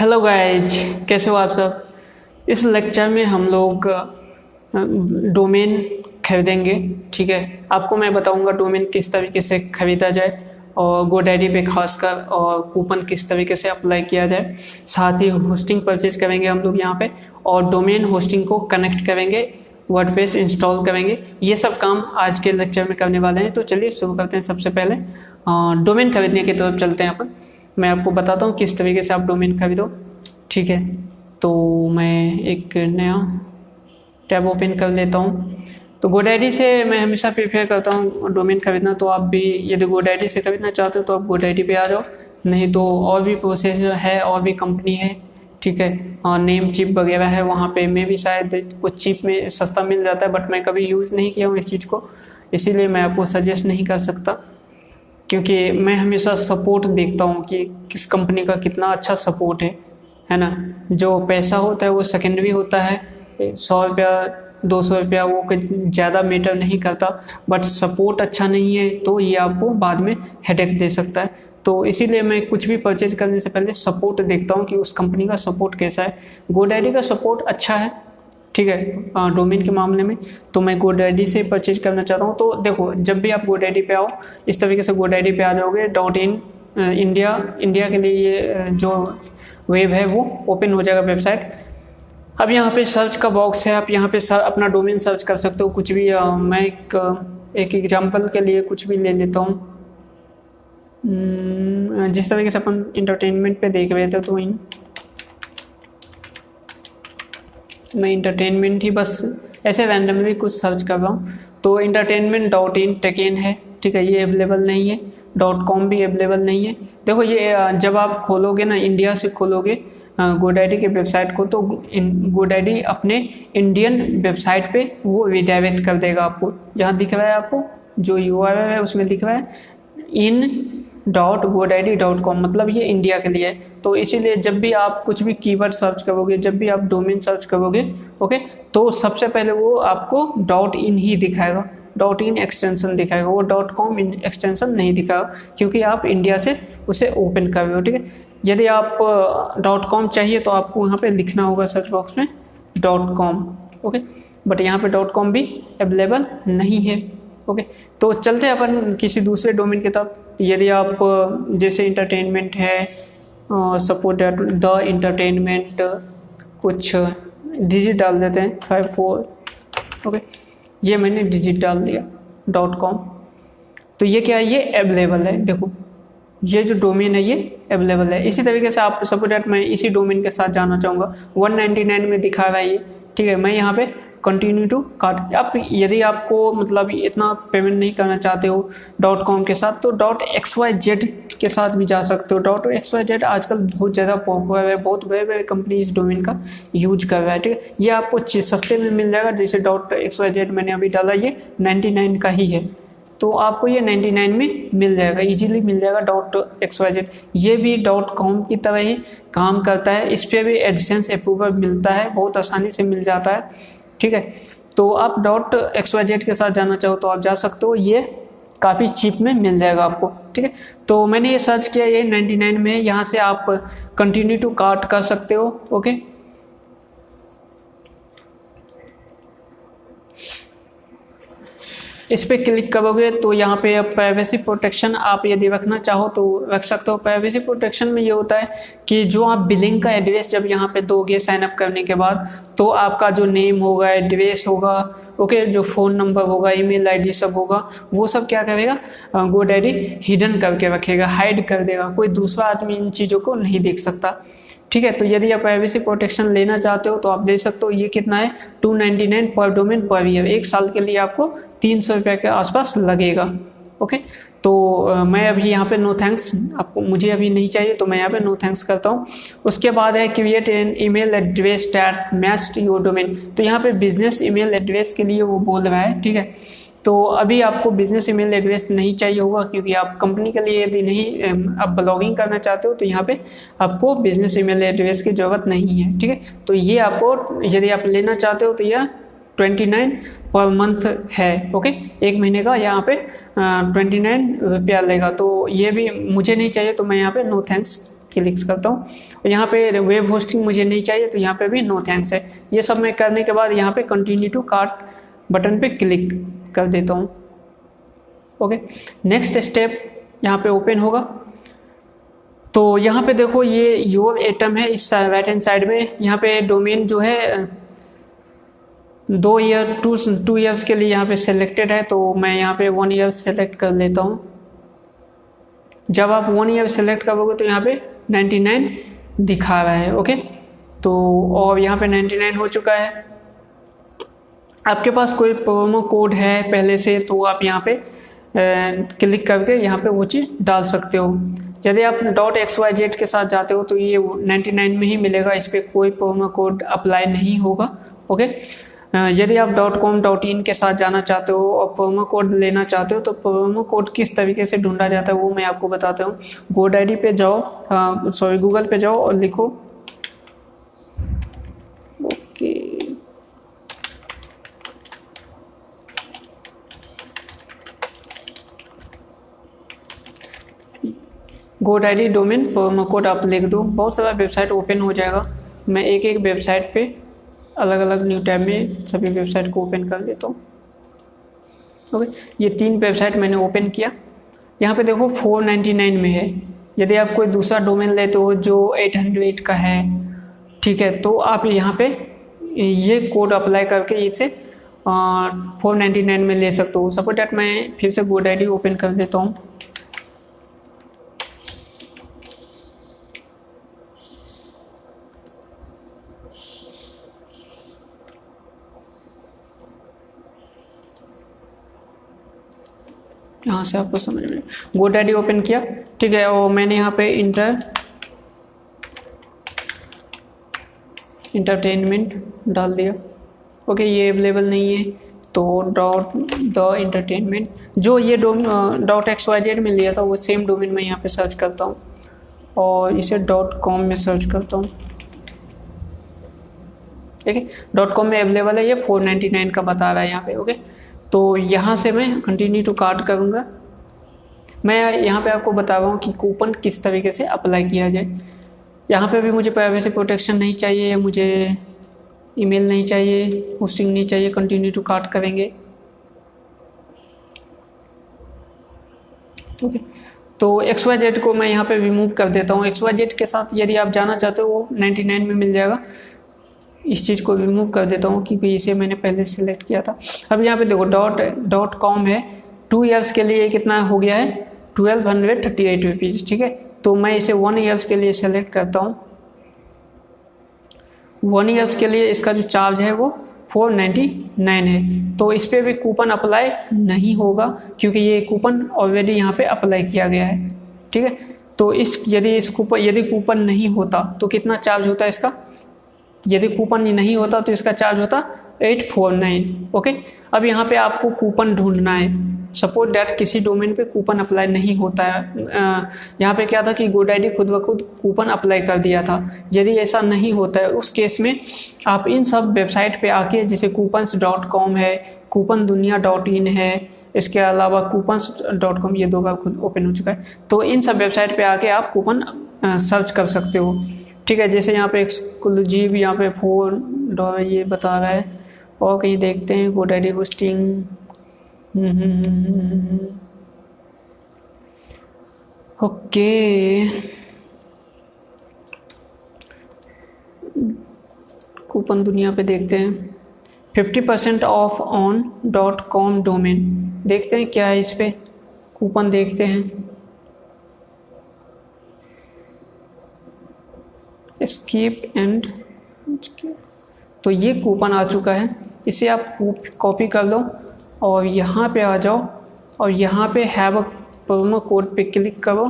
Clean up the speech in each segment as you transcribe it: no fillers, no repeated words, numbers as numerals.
Hello guys, कैसे हो आप सब। इस लेक्चर में हम लोग डोमेन खरीदेंगे। ठीक है, आपको मैं बताऊंगा डोमेन किस तरीके से खरीदा जाए और गोडैडी पे खासकर, और कूपन किस तरीके से अप्लाई किया जाए। साथ ही होस्टिंग परचेज करेंगे हम लोग यहाँ पे, और डोमेन होस्टिंग को कनेक्ट करेंगे, वर्डप्रेस इंस्टॉल करेंगे। ये सब काम आज के लेक्चर में करने वाले हैं। तो चलिए शुरू करते हैं। सबसे पहले डोमेन खरीदने की तरफ चलते हैं अपन। मैं आपको बताता हूँ किस तरीके से आप डोमेन खरीदो। ठीक है, तो मैं एक नया टैब ओपन कर लेता हूँ। तो गोडैडी से मैं हमेशा प्रेफर करता हूँ डोमेन खरीदना। तो आप भी यदि गोडैडी से खरीदना चाहते हो तो आप गोडैडी पे आ जाओ, नहीं तो और भी प्रोसेस है, और भी कंपनी है। ठीक है, और नेम चिप वगैरह है, वहाँ पे मैं भी शायद कुछ चिप में सस्ता मिल जाता है, बट मैं कभी यूज़ नहीं किया हूँ इस चीज़ को, इसीलिए मैं आपको सजेस्ट नहीं कर सकता। क्योंकि मैं हमेशा सपोर्ट देखता हूँ कि किस कंपनी का कितना अच्छा सपोर्ट है ना। जो पैसा होता है वो सेकेंडरी होता है, 100 रुपया 200 रुपया वो ज़्यादा मैटर नहीं करता, बट सपोर्ट अच्छा नहीं है तो ये आपको बाद में हेडेक दे सकता है। तो इसीलिए मैं कुछ भी परचेज करने से पहले सपोर्ट देखता हूँ कि उस कंपनी का सपोर्ट कैसा है। गोडैडी का सपोर्ट अच्छा है, ठीक है, डोमेन के मामले में। तो मैं गोडैडी से परचेज करना चाहता हूँ। तो देखो, जब भी आप गोडैडी पे आओ, इस तरीके से गोडैडी पे आ जाओगे, .in इंडिया के लिए ये जो वेब है वो ओपन हो जाएगा वेबसाइट। अब यहाँ पे सर्च का बॉक्स है, आप यहाँ पे अपना डोमेन सर्च कर सकते हो कुछ भी। मैं एक एग्जांपल के लिए कुछ भी ले लेता हूँ। जिस तरीके से अपन इंटरटेनमेंट पे देख रहे थे, तो मैं इंटरटेनमेंट ही बस ऐसे रैंडमली कुछ सर्च कर रहा हूँ। तो entertainment.in टेकन है, ठीक है, ये अवेलेबल नहीं है। .com भी अवेलेबल नहीं है। देखो, ये जब आप खोलोगे ना, इंडिया से खोलोगे गोडैडी के वेबसाइट को, तो गोडैडी अपने इंडियन वेबसाइट पे वो रिडायरेक्ट कर देगा आपको। जहाँ दिख रहा है आपको जो URL है उसमें दिख रहा है in.godaddy.com, मतलब ये इंडिया के लिए है। तो इसीलिए जब भी आप कुछ भी कीवर्ड सर्च करोगे, जब भी आप डोमेन सर्च करोगे, ओके, तो सबसे पहले वो आपको .in ही दिखाएगा, .in एक्सटेंशन दिखाएगा, वो .com एक्सटेंशन नहीं दिखाएगा, क्योंकि आप इंडिया से उसे ओपन कर रहे हो। ठीक है, यदि आप .com चाहिए तो आपको यहाँ पे लिखना होगा सर्च बॉक्स में .com, ओके, बट यहाँ पे .com भी अवेलेबल नहीं है। ओके, तो चलते हैं अपन किसी दूसरे डोमेन की तरफ। यदि आप जैसे इंटरटेनमेंट है, सपोर्ट द इंटरटेनमेंट, कुछ डिजिट डाल देते हैं 54, ओके, ये मैंने डिजिट डाल दिया .com। तो ये क्या है, ये अवेलेबल है। देखो, ये जो डोमेन है ये अवेलेबल है। इसी तरीके से आप सपोज दैट मैं इसी डोमेन के साथ जाना चाहूँगा, 199 में दिखा रहा है ये, ठीक है। मैं यहाँ पे कंटिन्यू टू कार्ट, आप यदि आपको मतलब इतना पेमेंट नहीं करना चाहते हो .com के साथ, तो .xyz के साथ भी जा सकते हो। .xyz आजकल बहुत ज़्यादा पॉपुलर है, बहुत बड़े बड़े कंपनी इस डोमेन का यूज कर रहा है, ठीक है। ये आपको सस्ते में मिल जाएगा। जैसे .xyz मैंने अभी डाला, ये 99 का ही है, तो आपको ये 99 में मिल जाएगा, इजीली मिल जाएगा .xyz। ये भी .com की तरह ही काम करता है। इस पर भी एडसेंस अप्रूवल मिलता है, बहुत आसानी से मिल जाता है, ठीक है। तो आप .xyz के साथ जाना चाहो तो आप जा सकते हो, ये काफ़ी चीप में मिल जाएगा आपको, ठीक है। तो मैंने ये सर्च किया, ये 99 में है। यहाँ से आप कंटिन्यू टू कार्ट कर सकते हो, ओके। इस पर क्लिक करोगे तो यहाँ पे प्राइवेसी प्रोटेक्शन आप यदि रखना चाहो तो रख सकते हो। प्राइवेसी प्रोटेक्शन में ये होता है कि जो आप बिलिंग का एड्रेस जब यहाँ पे दोगे साइन अप करने के बाद, तो आपका जो नेम होगा, एड्रेस होगा, ओके, जो फ़ोन नंबर होगा, ईमेल आईडी सब होगा, वो सब क्या करेगा, गोडैडी हिडन करके रखेगा, हाइड कर देगा। कोई दूसरा आदमी इन चीज़ों को नहीं देख सकता, ठीक है। तो यदि आप प्राइवेसी प्रोटेक्शन लेना चाहते हो तो आप ले सकते हो। ये कितना है, 299 पर डोमेन पर ईयर। 1 साल के लिए आपको 300 रुपये के आसपास लगेगा, ओके। तो मैं अभी यहाँ पे नो थैंक्स, आपको मुझे अभी नहीं चाहिए, तो मैं यहाँ पे नो थैंक्स करता हूँ। उसके बाद है create an email address that matched your domain. तो यहाँ पे बिजनेस ईमेल एड्रेस के लिए वो बोल रहा है, ठीक है। तो अभी आपको बिजनेस ईमेल एड्रेस नहीं चाहिए होगा, क्योंकि आप कंपनी के लिए यदि नहीं आप ब्लॉगिंग करना चाहते हो तो यहाँ पे आपको बिजनेस ईमेल एड्रेस की ज़रूरत नहीं है, ठीक है। तो ये आपको यदि आप लेना चाहते हो तो यह 29 पर मंथ है, ओके। 1 महीने का यहाँ पे 29 रुपया लेगा। तो ये भी मुझे नहीं चाहिए, तो मैं यहाँ पे नो थैंक्स क्लिक करता हूँ। और यहाँ पे वेब होस्टिंग मुझे नहीं चाहिए तो यहाँ पे भी नो थैंक्स है। ये सब मैं करने के बाद यहाँ पे कंटिन्यू टू कार्ट बटन पे क्लिक कर देता हूँ। ओके, नेक्स्ट स्टेप यहाँ पे ओपन होगा। तो यहाँ पे देखो ये योर एटम है इस राइट हैंड साइड में। यहाँ पे डोमेन जो है 2 ईयर्स के लिए यहाँ पे सिलेक्टेड है, तो मैं यहाँ पे 1 ईयर सेलेक्ट कर लेता हूँ। जब आप 1 ईयर सेलेक्ट करोगे तो यहाँ पे 99 दिखा रहा है। ओके, तो और यहाँ पे 99 हो चुका है। आपके पास कोई प्रोमो कोड है पहले से तो आप यहाँ पे क्लिक करके यहाँ पे वो चीज़ डाल सकते हो। यदि आप .xyz के साथ जाते हो तो ये 99 में ही मिलेगा, इस पर कोई प्रोमो कोड अप्लाई नहीं होगा। ओके, यदि आप .com.in के साथ जाना चाहते हो और प्रोमो कोड लेना चाहते हो तो प्रोमो कोड किस तरीके से ढूंढा जाता है वो मैं आपको बताता हूँ। GoDaddy पे जाओ, गूगल पे जाओ और लिखो okay GoDaddy domain promo code आप लिख दो, बहुत सारा वेबसाइट ओपन हो जाएगा। मैं एक एक वेबसाइट पे अलग अलग न्यू टैब में सभी वेबसाइट को ओपन कर देता हूँ। ओके, ये 3 वेबसाइट मैंने ओपन किया। यहाँ पे देखो 499 में है। यदि आप कोई दूसरा डोमेन लेते हो जो 808 का है, ठीक है, तो आप यहाँ पे ये कोड अप्लाई करके इसे 499 में ले सकते हो। सपोज दैट मैं फिर से GoDaddy ओपन कर देता हूँ। यहाँ से आपको समझ में GoDaddy ओपन किया, ठीक है, और मैंने यहाँ पे इंटरटेनमेंट डाल दिया। ओके, ये अवेलेबल नहीं है तो द इंटरटेनमेंट जो ये .xyz में लिया था वो सेम डोमेन में यहाँ पे सर्च करता हूँ और इसे .com में सर्च करता हूँ। ठीक है, .com में अवेलेबल है, ये 499 का बता रहा है यहाँ पे। ओके, तो यहाँ से मैं कंटिन्यू टू कार्ट करूँगा। मैं यहाँ पे आपको बता रहा हूँ कि कूपन किस तरीके से अप्लाई किया जाए। यहाँ पे भी मुझे प्राइवेसी प्रोटेक्शन नहीं चाहिए, मुझे ईमेल नहीं चाहिए, होस्टिंग नहीं चाहिए, कंटिन्यू टू कार्ट करेंगे। ओके, तो XYZ को मैं यहाँ पे रिमूव कर देता हूँ। XYZ के साथ यदि आप जाना चाहते हो वो 99 में मिल जाएगा। इस चीज़ को रिमूव कर देता हूँ क्योंकि इसे मैंने पहले सिलेक्ट किया था। अब यहाँ पे देखो .com है, 2 ईयर्स के लिए कितना हो गया है 1238 रुपीज़। ठीक है, तो मैं इसे 1 ईयर्स के लिए सेलेक्ट करता हूँ। 1 ईयर्स के लिए इसका जो चार्ज है वो 499 है, तो इस पर भी कूपन अप्लाई नहीं होगा क्योंकि ये कूपन ऑलरेडी यहाँ पे अप्लाई किया गया है। ठीक है, तो यदि कूपन नहीं होता तो कितना चार्ज होता है इसका, यदि कूपन नहीं होता तो इसका चार्ज होता 849। ओके, अब यहाँ पे आपको कूपन ढूंढना है। सपोज डैट किसी डोमेन पे कूपन अप्लाई नहीं होता है। यहाँ पे क्या था कि GoDaddy खुद ब खुद कूपन अप्लाई कर दिया था। यदि ऐसा नहीं होता है उस केस में आप इन सब वेबसाइट पे आके, जैसे coupons.com है, coupondunia.in है, इसके अलावा coupons.com, ये 2 बार खुद ओपन हो चुका है, तो इन सब वेबसाइट पे आके आप कूपन सर्च कर सकते हो। ठीक है, जैसे यहाँ पे एक्सक्लूसिव यहाँ पे $4 ये बता रहा है, और कहीं देखते हैं GoDaddy होस्टिंग। ओके, कूपन दुनिया पे देखते हैं। 50% ऑफ ऑन .com डोमेन, देखते हैं क्या है इस पे, कूपन देखते हैं। स्कीप एंड, तो ये कूपन आ चुका है, इसे आप कॉपी कर लो और यहाँ पे आ जाओ और यहाँ पे हैव अ प्रोमो कोड पे क्लिक करो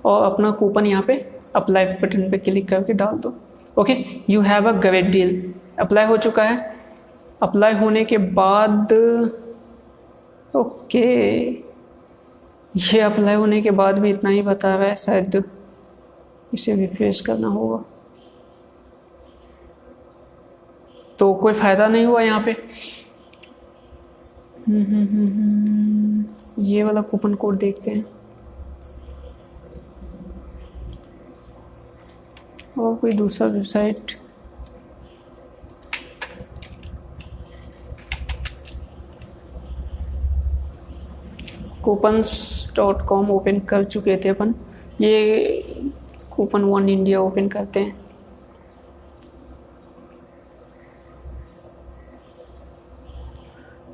और अपना कूपन यहाँ पे अप्लाई बटन पे क्लिक करके डाल दो। Okay, you have a great deal, apply हो चुका है। अप्लाई होने के बाद ओके, ये अप्लाई होने के बाद भी इतना ही बता रहा है, शायद इसे रिफ्रेश करना होगा, तो कोई फ़ायदा नहीं हुआ यहाँ पे। ये वाला कूपन कोड देखते हैं। कोई दूसरा वेबसाइट coupons.com ओपन कर चुके थे अपन। ये कूपन वन इंडिया ओपन करते हैं।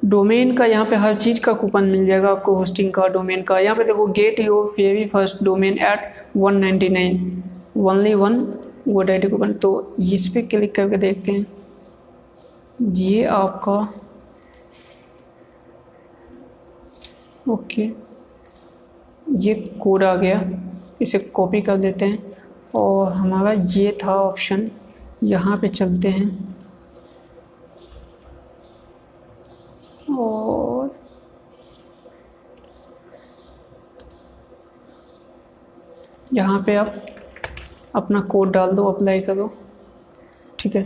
डोमेन का यहाँ पे हर चीज़ का कूपन मिल जाएगा आपको, होस्टिंग का, डोमेन का। यहाँ पे देखो get your very first domain at 199 only one GoDaddy coupon. तो इस पर क्लिक करके देखते हैं। ये आपका ओके, ये कोड आ गया, इसे कॉपी कर देते हैं और हमारा ये था ऑप्शन। यहाँ पे चलते हैं और यहाँ पे आप अपना कोड डाल दो, अप्लाई करो, ठीक है।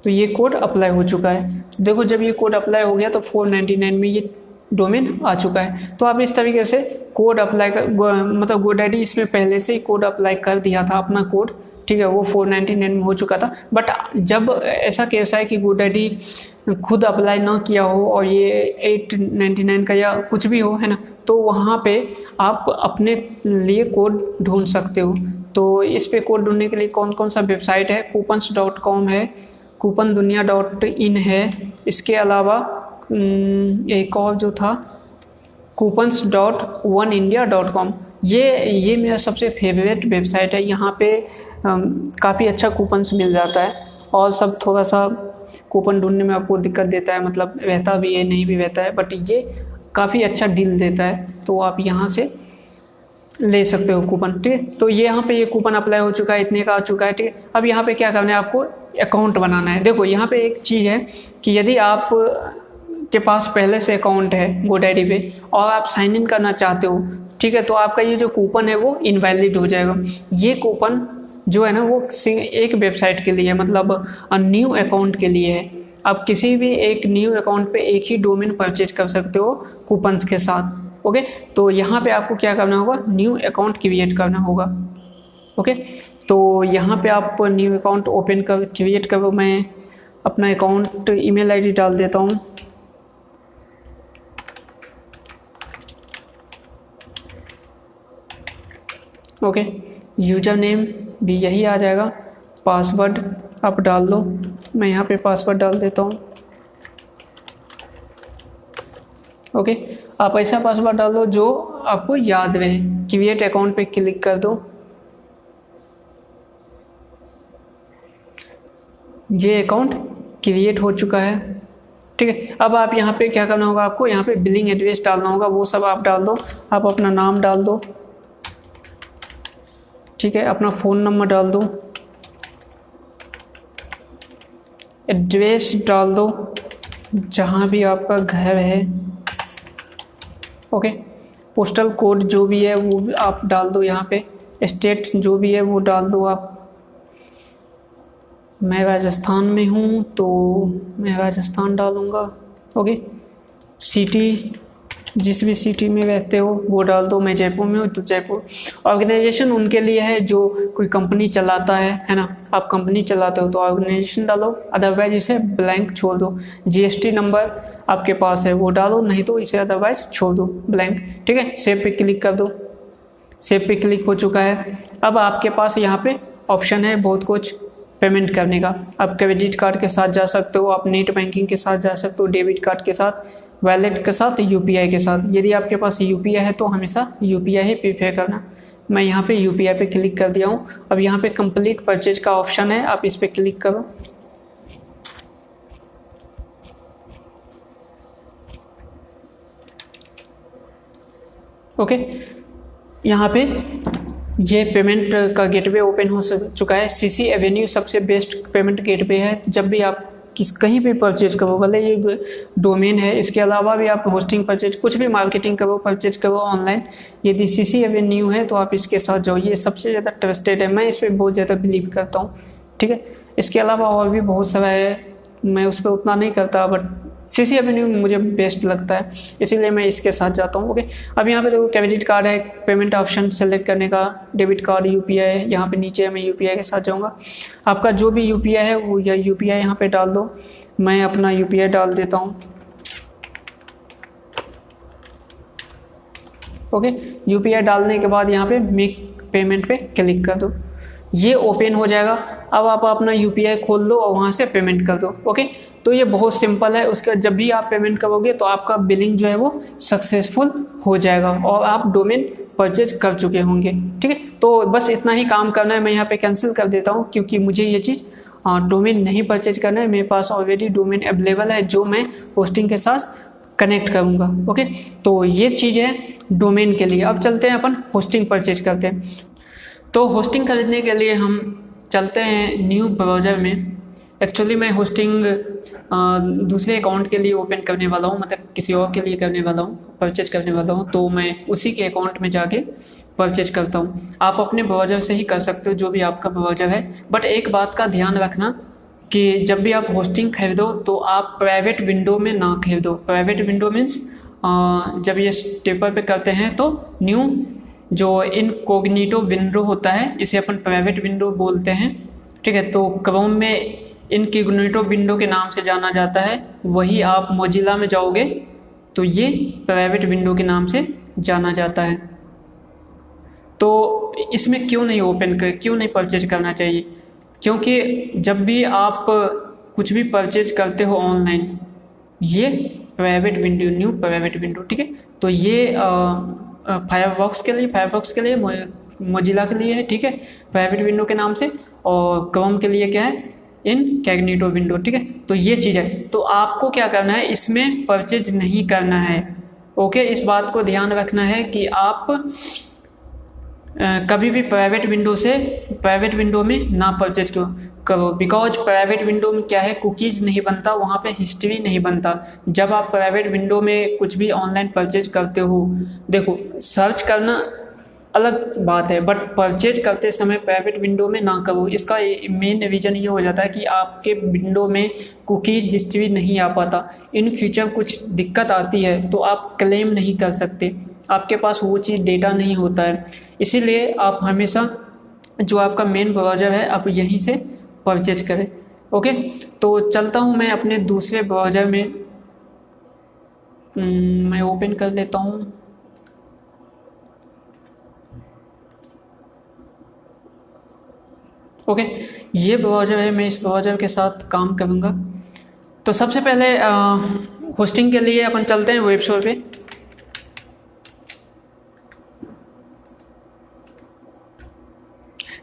तो ये कोड अप्लाई हो चुका है। तो देखो जब ये कोड अप्लाई हो गया तो 499 में ये डोमेन आ चुका है। तो आप इस तरीके से कोड अप्लाई कर मतलब GoDaddy इसमें पहले से ही कोड अप्लाई कर दिया था अपना कोड, ठीक है, वो 499 में हो चुका था। बट जब ऐसा केस है कि GoDaddy खुद अप्लाई ना किया हो और ये 899 का या कुछ भी हो, है ना, तो वहाँ पे आप अपने लिए कोड ढूंढ सकते हो। तो इस पे कोड ढूंढने के लिए कौन कौन सा वेबसाइट है, coupons.com है, coupondunia.in है, इसके अलावा एक और जो था coupons.oneindia.com, ये मेरा सबसे फेवरेट वेबसाइट है। यहाँ पे काफ़ी अच्छा कूपन्स मिल जाता है और सब थोड़ा सा कूपन ढूंढने में आपको दिक्कत देता है, मतलब रहता भी है नहीं भी रहता है, बट ये काफ़ी अच्छा डील देता है। तो आप यहाँ से ले सकते हो कूपन, ठीक है। तो ये यहाँ पे ये कूपन अप्लाई हो चुका है, इतने का आ चुका है, ठीक है। अब यहाँ पे क्या करना है, आपको अकाउंट बनाना है। देखो यहाँ पे एक चीज़ है कि यदि आप के पास पहले से अकाउंट है GoDaddy पे और आप साइन इन करना चाहते हो, ठीक है, तो आपका ये जो कूपन है वो इनवैलिड हो जाएगा। ये कूपन जो है ना वो एक वेबसाइट के लिए है, मतलब न्यू अकाउंट के लिए है। आप किसी भी एक न्यू अकाउंट पे एक ही डोमेन परचेज कर सकते हो कूपन्स के साथ, ओके। तो यहाँ पे आपको क्या करना होगा, न्यू अकाउंट क्रिएट करना होगा, ओके। तो यहाँ पे आप न्यू अकाउंट ओपन कर क्रिएट करो। मैं अपना अकाउंट ईमेल आईडी डाल देता हूँ, ओके। यूज़र नेम भी यही आ जाएगा, पासवर्ड आप डाल दो। मैं यहाँ पे पासवर्ड डाल देता हूँ, ओके। आप ऐसा पासवर्ड डाल दो जो आपको याद रहे। क्रिएट अकाउंट पे क्लिक कर दो। ये अकाउंट क्रिएट हो चुका है, ठीक है। अब आप यहाँ पे क्या करना होगा, आपको यहाँ पे बिलिंग एड्रेस डालना होगा, वो सब आप डाल दो। आप अपना नाम डाल दो, ठीक है, अपना फ़ोन नंबर डाल दो, एड्रेस डाल दो जहाँ भी आपका घर है, ओके। पोस्टल कोड जो भी है वो भी आप डाल दो यहाँ पे, स्टेट जो भी है वो डाल दो आप। मैं राजस्थान में हूँ तो मैं राजस्थान डालूँगा, ओके। सिटी जिस भी सिटी में रहते हो वो डाल दो। मैं जयपुर में हूँ तो जयपुर। ऑर्गेनाइजेशन उनके लिए है जो कोई कंपनी चलाता है ना, आप कंपनी चलाते हो तो ऑर्गेनाइजेशन डालो, अदरवाइज इसे ब्लैंक छोड़ दो। जीएसटी नंबर आपके पास है वो डालो, नहीं तो इसे अदरवाइज छोड़ दो ब्लैंक, ठीक है। सेव पे क्लिक कर दो। सेव पे क्लिक हो चुका है। अब आपके पास यहाँ पे ऑप्शन है बहुत कुछ पेमेंट करने का। आप क्रेडिट कार्ड के साथ जा सकते हो, आप नेट बैंकिंग के साथ जा सकते हो, डेबिट कार्ड के साथ, वैलेट के साथ, यूपीआई के साथ। यदि आपके पास यूपीआई है तो हमेशा यूपीआई ही प्रीफर करना। मैं यहाँ पे यूपीआई पे क्लिक कर दिया हूँ। अब यहाँ पे कंप्लीट परचेज का ऑप्शन है, आप इस पर क्लिक करो, ओके। यहाँ पे ये पेमेंट का गेटवे ओपन हो चुका है। सीसी एवेन्यू सबसे बेस्ट पेमेंट गेटवे है। जब भी आप कहीं भी परचेज करो, भले ये डोमेन है, इसके अलावा भी आप होस्टिंग परचेज, कुछ भी मार्केटिंग करो, परचेज करो ऑनलाइन, यदि सीसी एवेन्यू है तो आप इसके साथ जाओ। ये सबसे ज़्यादा ट्रस्टेड है, मैं इस पर बहुत ज़्यादा बिलीव करता हूँ, ठीक है। इसके अलावा और भी बहुत सारा है, मैं उस पर उतना नहीं करता, बट CC एवेन्यू मुझे बेस्ट लगता है, इसीलिए मैं इसके साथ जाता हूँ। ओके, अब यहाँ पे देखो क्रेडिट कार्ड है, पेमेंट ऑप्शन सेलेक्ट करने का, डेबिट कार्ड, UPI है, यहाँ पे नीचे मैं UPI के साथ जाऊँगा। आपका जो भी UPI है वो या UPI यहाँ पे डाल दो। मैं अपना UPI डाल देता हूँ। ओके, UPI डालने के बाद यहाँ पे मेक पेमेंट पे क्लिक कर दो, ये ओपन हो जाएगा। अब आप अपना UPI खोल दो और वहाँ से पेमेंट कर दो। ओके, तो ये बहुत सिंपल है। उसके जब भी आप पेमेंट करोगे तो आपका बिलिंग जो है वो सक्सेसफुल हो जाएगा और आप डोमेन परचेज कर चुके होंगे। ठीक है, तो बस इतना ही काम करना है। मैं यहाँ पे कैंसिल कर देता हूँ क्योंकि मुझे ये चीज़ डोमेन नहीं परचेज करना है। मेरे पास ऑलरेडी डोमेन अवेलेबल है जो मैं होस्टिंग के साथ कनेक्ट करूँगा। ओके, तो ये चीज़ है डोमेन के लिए। अब चलते हैं अपन होस्टिंग परचेज करते हैं। तो होस्टिंग खरीदने के लिए हम चलते हैं न्यू ब्राउज़र में। एक्चुअली मैं होस्टिंग दूसरे अकाउंट के लिए ओपन करने वाला हूँ, मतलब किसी और के लिए करने वाला हूँ, परचेज करने वाला हूँ, तो मैं उसी के अकाउंट में जाके परचेज करता हूँ। आप अपने ब्राउज़र से ही कर सकते हो, जो भी आपका ब्राउज़र है। बट एक बात का ध्यान रखना कि जब भी आप होस्टिंग खरीदो तो आप प्राइवेट विंडो में ना खरीदो। प्राइवेट विंडो मीन्स जब ये पेपर पे करते हैं तो न्यू जो इनकॉग्निटो विंडो होता है, इसे अपन प्राइवेट विंडो बोलते हैं। ठीक है, तो क्रोम में इनकॉग्निटो विंडो के नाम से जाना जाता है, वही आप मोजिला में जाओगे तो ये प्राइवेट विंडो के नाम से जाना जाता है। तो इसमें क्यों नहीं परचेज करना चाहिए? क्योंकि जब भी आप कुछ भी परचेज करते हो ऑनलाइन, ये private window, new private window, ठीक है, तो ये फायरफॉक्स के लिए मोजिला के लिए है, ठीक है, प्राइवेट विंडो के नाम से, और क्रोम के लिए क्या है, इनकॉग्निटो विंडो। ठीक है, तो ये चीज़ है। तो आपको क्या करना है, इसमें परचेज नहीं करना है। ओके, इस बात को ध्यान रखना है कि आप कभी भी प्राइवेट विंडो में ना परचेज करो। बिकॉज प्राइवेट विंडो में क्या है, कुकीज़ नहीं बनता, वहाँ पे हिस्ट्री नहीं बनता। जब आप प्राइवेट विंडो में कुछ भी ऑनलाइन परचेज करते हो, देखो सर्च करना अलग बात है, बट परचेज करते समय प्राइवेट विंडो में ना करो। इसका मेन रीज़न ये हो जाता है कि आपके विंडो में कुकीज़ हिस्ट्री नहीं आ पाता। इन फ्यूचर कुछ दिक्कत आती है तो आप क्लेम नहीं कर सकते, आपके पास वो चीज़ डेटा नहीं होता है। इसीलिए आप हमेशा जो आपका मेन ब्राउज़र है आप यहीं से परचेज करें। ओके, तो चलता हूँ मैं अपने दूसरे ब्राउज़र में, मैं ओपन कर लेता हूँ। ओके, ये ब्राउज़र है, मैं इस ब्राउज़र के साथ काम करूँगा। तो सबसे पहले होस्टिंग के लिए अपन चलते हैं वेब शो पे।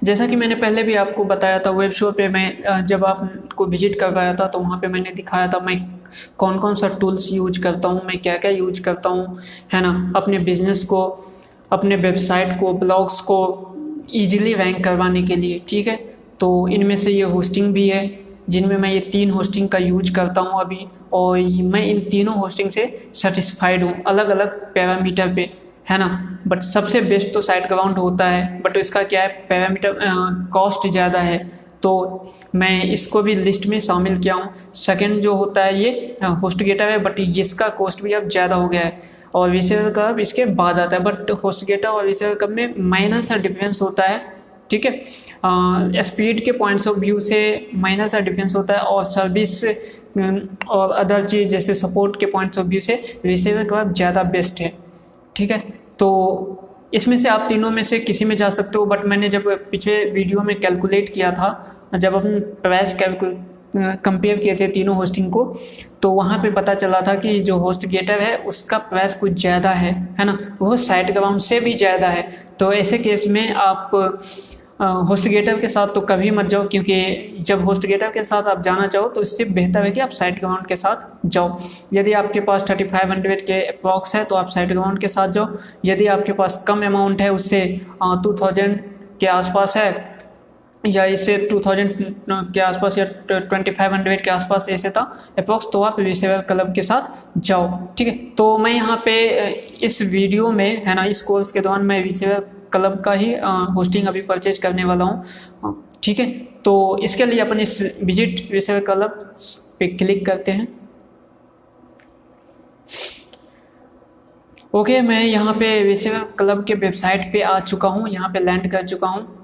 जैसा कि मैंने पहले भी आपको बताया था, वेब शो पे मैं जब आपको विजिट करवाया था तो वहाँ पे मैंने दिखाया था मैं कौन कौन सा टूल्स यूज करता हूँ, मैं क्या क्या यूज करता हूँ, है ना, अपने बिजनेस को, अपने वेबसाइट को, ब्लॉग्स को ईजिली रैंक करवाने के लिए। ठीक है, तो इनमें से ये होस्टिंग भी है, जिनमें मैं ये 3 होस्टिंग का यूज करता हूँ अभी, और मैं इन तीनों होस्टिंग से सेटिस्फाइड हूँ, अलग अलग पैरामीटर पे, है ना। बट सबसे बेस्ट तो साइटग्राउंड होता है, बट इसका क्या है, पैरामीटर कॉस्ट ज़्यादा है, तो मैं इसको भी लिस्ट में शामिल किया हूँ। सेकंड जो होता है ये होस्टगेटर है, बट इसका कॉस्ट भी अब ज़्यादा हो गया है, और रिसीवर कर्व इसके बाद आता है। बट होस्टगेटर और रिसीवर कर्व में माइनर सा डिफरेंस होता है, ठीक है, स्पीड के पॉइंट्स ऑफ व्यू से माइनर सा डिफरेंस होता है, और सर्विस और अदर चीज़ जैसे सपोर्ट के पॉइंट्स ऑफ व्यू से रिसीवर कर्व ज़्यादा बेस्ट है। ठीक है, तो इसमें से आप तीनों में से किसी में जा सकते हो। बट मैंने जब पिछले वीडियो में कैलकुलेट किया था, जब अपन प्राइस कंपेयर किए थे तीनों होस्टिंग को, तो वहाँ पे पता चला था कि जो होस्टगेटर है उसका प्राइस कुछ ज़्यादा है ना, वो साइटग्राउंड से भी ज़्यादा है। तो ऐसे केस में आप होस्टगेटर के साथ तो कभी मत जाओ, क्योंकि जब होस्टगेटर के साथ आप जाना चाहो तो इससे बेहतर है कि आप साइटग्राउंड के साथ जाओ। यदि आपके पास 3500 के अप्रॉक्स है तो आप साइटग्राउंड के साथ जाओ। यदि आपके पास कम अमाउंट है, उससे 2000 के आसपास है, या इससे 2000 के आसपास या 2500 के आसपास ऐसे था अप्रॉक्स, तो आप रिसीवर क्लब के साथ जाओ। ठीक है, तो मैं यहाँ पे इस वीडियो में, है ना, इस कोर्स के दौरान मैं रिसीवर क्लब का ही होस्टिंग अभी परचेज करने वाला हूँ। ठीक है, तो इसके लिए अपन इस विजिट रिसीवर क्लब पे क्लिक करते हैं। ओके, मैं यहाँ पे विसेवा क्लब के वेबसाइट पे आ चुका हूँ, यहाँ पे लैंड कर चुका हूँ।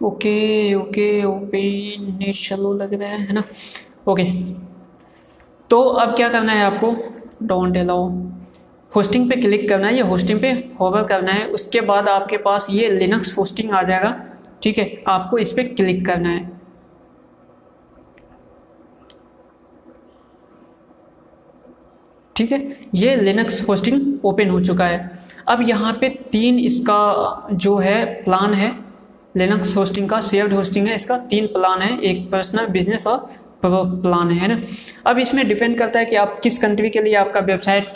ओके ओके ओपन चलो लग रहा है ना। ओके, तो अब क्या करना है आपको, डोंट अलाउ होस्टिंग पे क्लिक करना है, ये होस्टिंग पे होवर करना है। उसके बाद आपके पास ये लिनक्स होस्टिंग आ जाएगा, ठीक है, आपको इस पर क्लिक करना है। ठीक है, ये लिनक्स होस्टिंग ओपन हो चुका है। अब यहाँ पे 3 इसका जो है प्लान है, लिनक्स होस्टिंग का शेयर्ड होस्टिंग है, इसका 3 प्लान है, एक पर्सनल, बिजनेस और प्लान है ना। अब इसमें डिपेंड करता है कि आप किस कंट्री के लिए आपका वेबसाइट,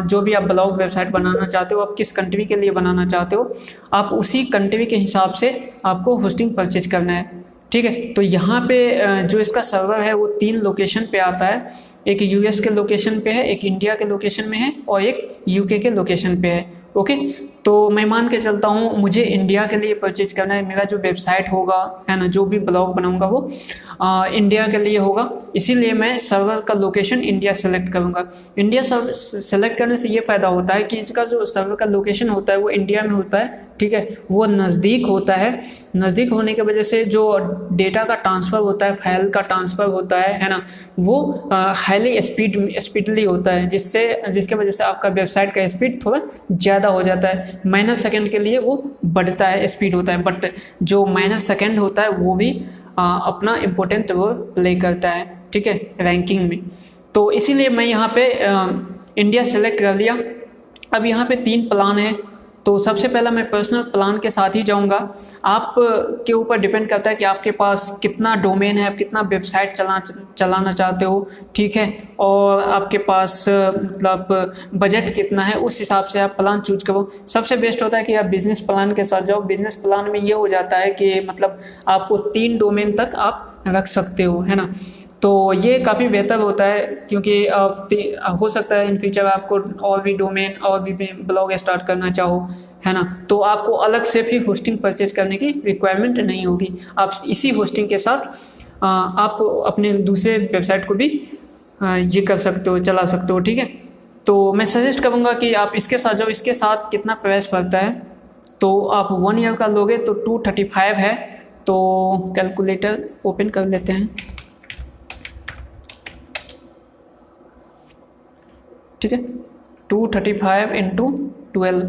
जो भी आप ब्लॉग वेबसाइट बनाना चाहते हो, आप किस कंट्री के लिए बनाना चाहते हो, आप उसी कंट्री के हिसाब से आपको होस्टिंग परचेज करना है। ठीक है, तो यहाँ पे जो इसका सर्वर है वो 3 लोकेशन पे आता है, एक यूएस के लोकेशन पे है, एक इंडिया के लोकेशन में है और एक यूके के लोकेशन पे है। ओके, तो मैं मान के चलता हूँ मुझे इंडिया के लिए परचेज करना है, मेरा जो वेबसाइट होगा है ना, जो भी ब्लॉग बनाऊंगा वो इंडिया के लिए होगा, इसीलिए मैं सर्वर का लोकेशन इंडिया सेलेक्ट करूंगा। इंडिया सेलेक्ट करने से ये फ़ायदा होता है कि इसका जो सर्वर का लोकेशन होता है वो इंडिया में होता है, ठीक है, वो नज़दीक होता है। नज़दीक होने की वजह से जो डेटा का ट्रांसफ़र होता है, फाइल का ट्रांसफ़र होता है ना, वो हाईली स्पीडली होता है, जिसके वजह से आपका वेबसाइट का स्पीड थोड़ा ज़्यादा हो जाता है। माइनर सेकंड के लिए वो बढ़ता है, स्पीड होता है, बट जो माइनर सेकंड होता है वो भी अपना इम्पोर्टेंट रोल प्ले करता है, ठीक है, रैंकिंग में। तो इसीलिए मैं यहाँ पे इंडिया सेलेक्ट कर लिया। अब यहाँ पे 3 प्लान है, तो सबसे पहला मैं पर्सनल प्लान के साथ ही जाऊंगा। आप के ऊपर डिपेंड करता है कि आपके पास कितना डोमेन है, आप कितना वेबसाइट चलाना चाहते हो, ठीक है, और आपके पास मतलब बजट कितना है, उस हिसाब से आप प्लान चूज करो। सबसे बेस्ट होता है कि आप बिजनेस प्लान के साथ जाओ। बिजनेस प्लान में ये हो जाता है कि मतलब आपको 3 डोमेन तक आप रख सकते हो, है ना, तो ये काफ़ी बेहतर होता है, क्योंकि हो सकता है इन फ्यूचर आपको और भी डोमेन और भी ब्लॉग स्टार्ट करना चाहो, है ना, तो आपको अलग से फिर होस्टिंग परचेज करने की रिक्वायरमेंट नहीं होगी। आप इसी होस्टिंग के साथ आप अपने दूसरे वेबसाइट को भी ये कर सकते हो, चला सकते हो, ठीक है। तो मैं सजेस्ट करूँगा कि आप इसके साथ जाओ। इसके साथ कितना प्राइस पड़ता है, तो आप 1 ईयर का लोगे तो 235 है। तो कैलकुलेटर ओपन कर लेते हैं, ठीक है, 235 इंटू 12,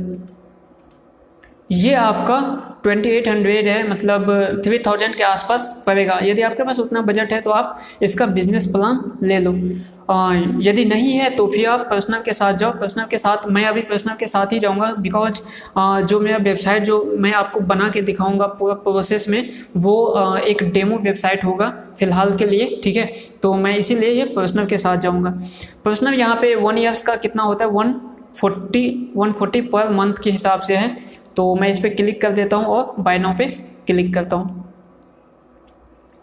ये आपका 2800 है, मतलब 3000 के आसपास पड़ेगा। यदि आपके पास उतना बजट है तो आप इसका बिजनेस प्लान ले लो। यदि नहीं है तो फिर आप पर्सनल के साथ जाओ। पर्सनल के साथ मैं अभी पर्सनल के साथ ही जाऊंगा, बिकॉज जो मेरा वेबसाइट जो मैं आपको बना के दिखाऊंगा पूरा प्रोसेस में, वो एक डेमो वेबसाइट होगा फिलहाल के लिए, ठीक है, तो मैं इसीलिए ये पर्सनल के साथ जाऊंगा। पर्सनल यहाँ पे 1 ईयर्स का कितना होता है, 140 पर मंथ के हिसाब से है। तो मैं इस पर क्लिक कर देता हूँ और बाय नाउ पे क्लिक करता हूँ,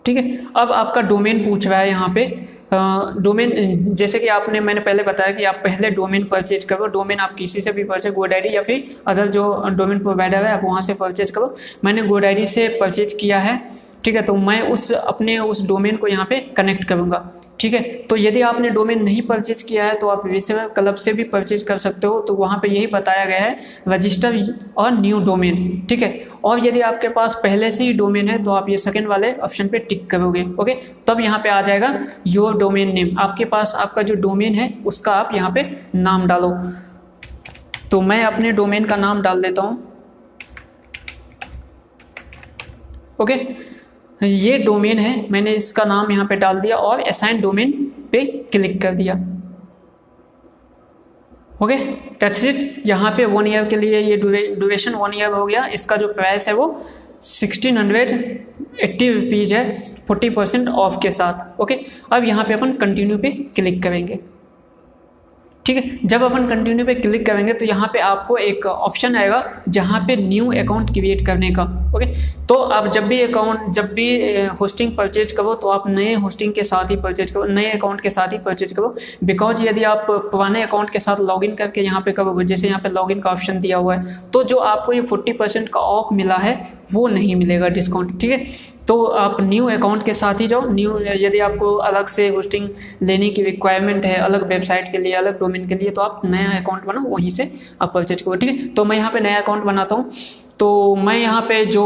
ठीक है। अब आपका डोमेन पूछ रहा है यहाँ पे। डोमेन जैसे कि मैंने पहले बताया कि आप पहले डोमेन परचेज करो। डोमेन आप किसी से भी परचेज, GoDaddy या फिर अदर जो डोमेन प्रोवाइडर है आप वहाँ से परचेज करो। मैंने GoDaddy से परचेज किया है, ठीक है, तो मैं अपने उस डोमेन को यहाँ पे कनेक्ट करूँगा, ठीक है। तो यदि आपने डोमेन नहीं परचेज किया है तो आप विसेवा क्लब से भी परचेज कर सकते हो। तो वहाँ पे यही बताया गया है, रजिस्टर और न्यू डोमेन, ठीक है। और यदि आपके पास पहले से ही डोमेन है तो आप ये सेकंड वाले ऑप्शन पे टिक करोगे, ओके, तब यहाँ पे आ जाएगा योर डोमेन नेम। आपके पास आपका जो डोमेन है उसका आप यहाँ पे नाम डालो। तो मैं अपने डोमेन का नाम डाल देता हूँ, ओके। ये डोमेन है, मैंने इसका नाम यहाँ पे डाल दिया और असाइन डोमेन पे क्लिक कर दिया, ओके, दैट्स इट। यहाँ पे 1 ईयर के लिए ये ड्यूरेशन 1 ईयर हो गया। इसका जो प्राइस है वो 1680 रुपीज़ है, 40% ऑफ के साथ, ओके। अब यहाँ पे अपन कंटिन्यू पे क्लिक करेंगे, ठीक है। जब अपन कंटिन्यू पे क्लिक करेंगे तो यहाँ पे आपको एक ऑप्शन आएगा जहाँ पे न्यू अकाउंट क्रिएट करने का। ओके, तो आप जब भी होस्टिंग परचेज करो तो आप नए होस्टिंग के साथ ही परचेज करो, नए अकाउंट के साथ ही परचेज करो। बिकॉज यदि आप पुराने अकाउंट के साथ लॉगिन करके यहाँ पे करोगे, जैसे यहाँ पे लॉगिन का ऑप्शन दिया हुआ है, तो जो आपको ये 40% का ऑफ मिला है वो नहीं मिलेगा डिस्काउंट। ठीक है, तो आप न्यू अकाउंट के साथ ही जाओ। न्यू यदि आपको अलग से होस्टिंग लेने की रिक्वायरमेंट है, अलग वेबसाइट के लिए, अलग डोमेन के लिए, तो आप नया अकाउंट बनाओ, वहीं से आप परचेज करो। ठीक है, तो मैं यहाँ पे नया अकाउंट बनाता हूँ। तो मैं यहाँ पे जो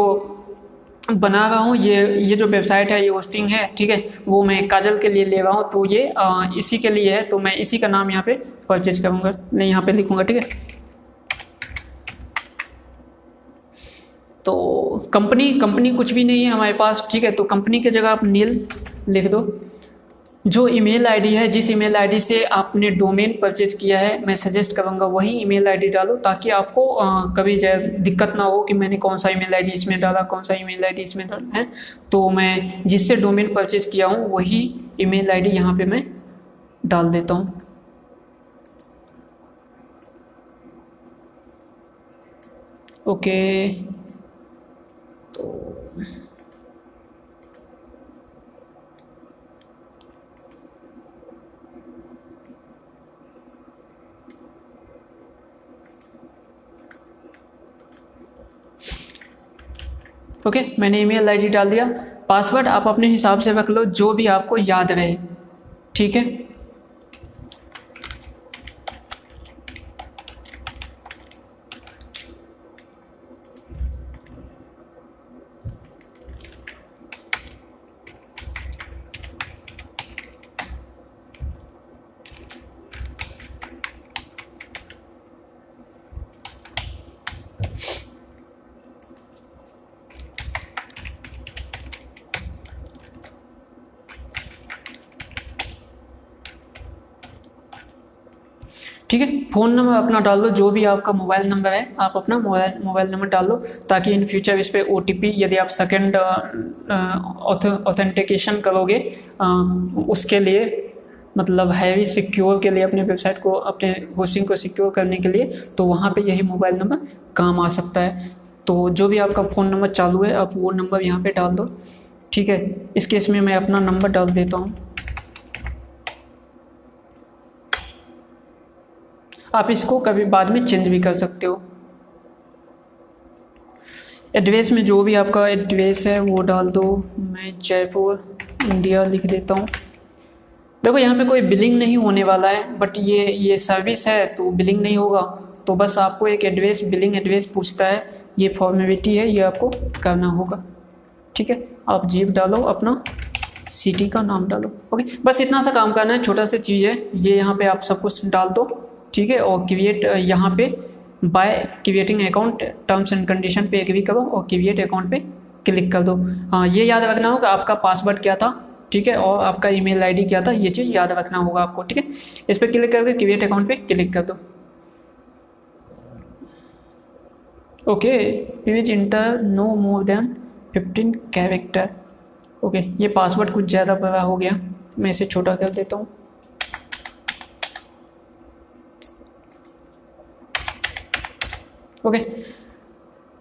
बना रहा हूँ, ये जो वेबसाइट है, ये होस्टिंग है, ठीक है, वो मैं काजल के लिए ले रहा हूँ, तो ये इसी के लिए है, तो मैं इसी का नाम यहाँ पे परचेज करूँगा, नहीं यहाँ पे लिखूँगा। ठीक है, तो कंपनी कुछ भी नहीं है हमारे पास। ठीक है, तो कंपनी की जगह आप नील लिख दो। जो ईमेल आईडी है, जिस ईमेल आईडी से आपने डोमेन परचेज किया है, मैं सजेस्ट करूंगा वही ईमेल आईडी डालो, ताकि आपको कभी दिक्कत ना हो कि मैंने कौन सा ईमेल आईडी इसमें डाला, कौन सा ईमेल आईडी इसमें डाला है। तो मैं जिससे डोमेन परचेज किया हूँ वही ईमेल आईडी यहाँ पे मैं डाल देता हूँ। ओके, तो ओके, मैंने ईमेल आईडी डाल दिया। पासवर्ड आप अपने हिसाब से रख लो, जो भी आपको याद रहे। ठीक है, ठीक है, फ़ोन नंबर अपना डाल दो, जो भी आपका मोबाइल नंबर है आप अपना मोबाइल नंबर डाल दो, ताकि इन फ्यूचर इस पर OTP यदि आप सेकंड ऑथेंटिकेशन करोगे उसके लिए, मतलब हैवी सिक्योर के लिए, अपने वेबसाइट को, अपने होस्टिंग को सिक्योर करने के लिए, तो वहाँ पे यही मोबाइल नंबर काम आ सकता है। तो जो भी आपका फ़ोन नंबर चालू है आप वो नंबर यहाँ पे डाल दो। ठीक है, इस केस में मैं अपना नंबर डाल देता हूँ। आप इसको कभी बाद में चेंज भी कर सकते हो। एड्रेस में जो भी आपका एड्रेस है वो डाल दो। मैं जयपुर इंडिया लिख देता हूँ। देखो यहाँ पे कोई बिलिंग नहीं होने वाला है, बट ये सर्विस है तो बिलिंग नहीं होगा, तो बस आपको एक एड्रेस, बिलिंग एड्रेस पूछता है, ये फॉर्मेलिटी है, ये आपको करना होगा। ठीक है, आप जीप डालो, अपना सिटी का नाम डालो। ओके, बस इतना सा काम करना है, छोटा सा चीज़ है ये। यहाँ पे आप सब कुछ डाल दो। ठीक है, और क्रिएट, यहाँ पे by creating account terms and condition पे एग्री करो और क्रिएट अकाउंट पे क्लिक कर दो। हाँ, ये याद रखना होगा आपका पासवर्ड क्या था, ठीक है, और आपका ईमेल आईडी क्या था, ये चीज़ याद रखना होगा आपको। ठीक है, इस पर क्लिक करके क्रिएट अकाउंट पे क्लिक कर दो। Okay, please enter no more than 15 character. Okay, ये पासवर्ड कुछ ज़्यादा बड़ा हो गया, मैं इसे छोटा कर देता हूँ। Okay,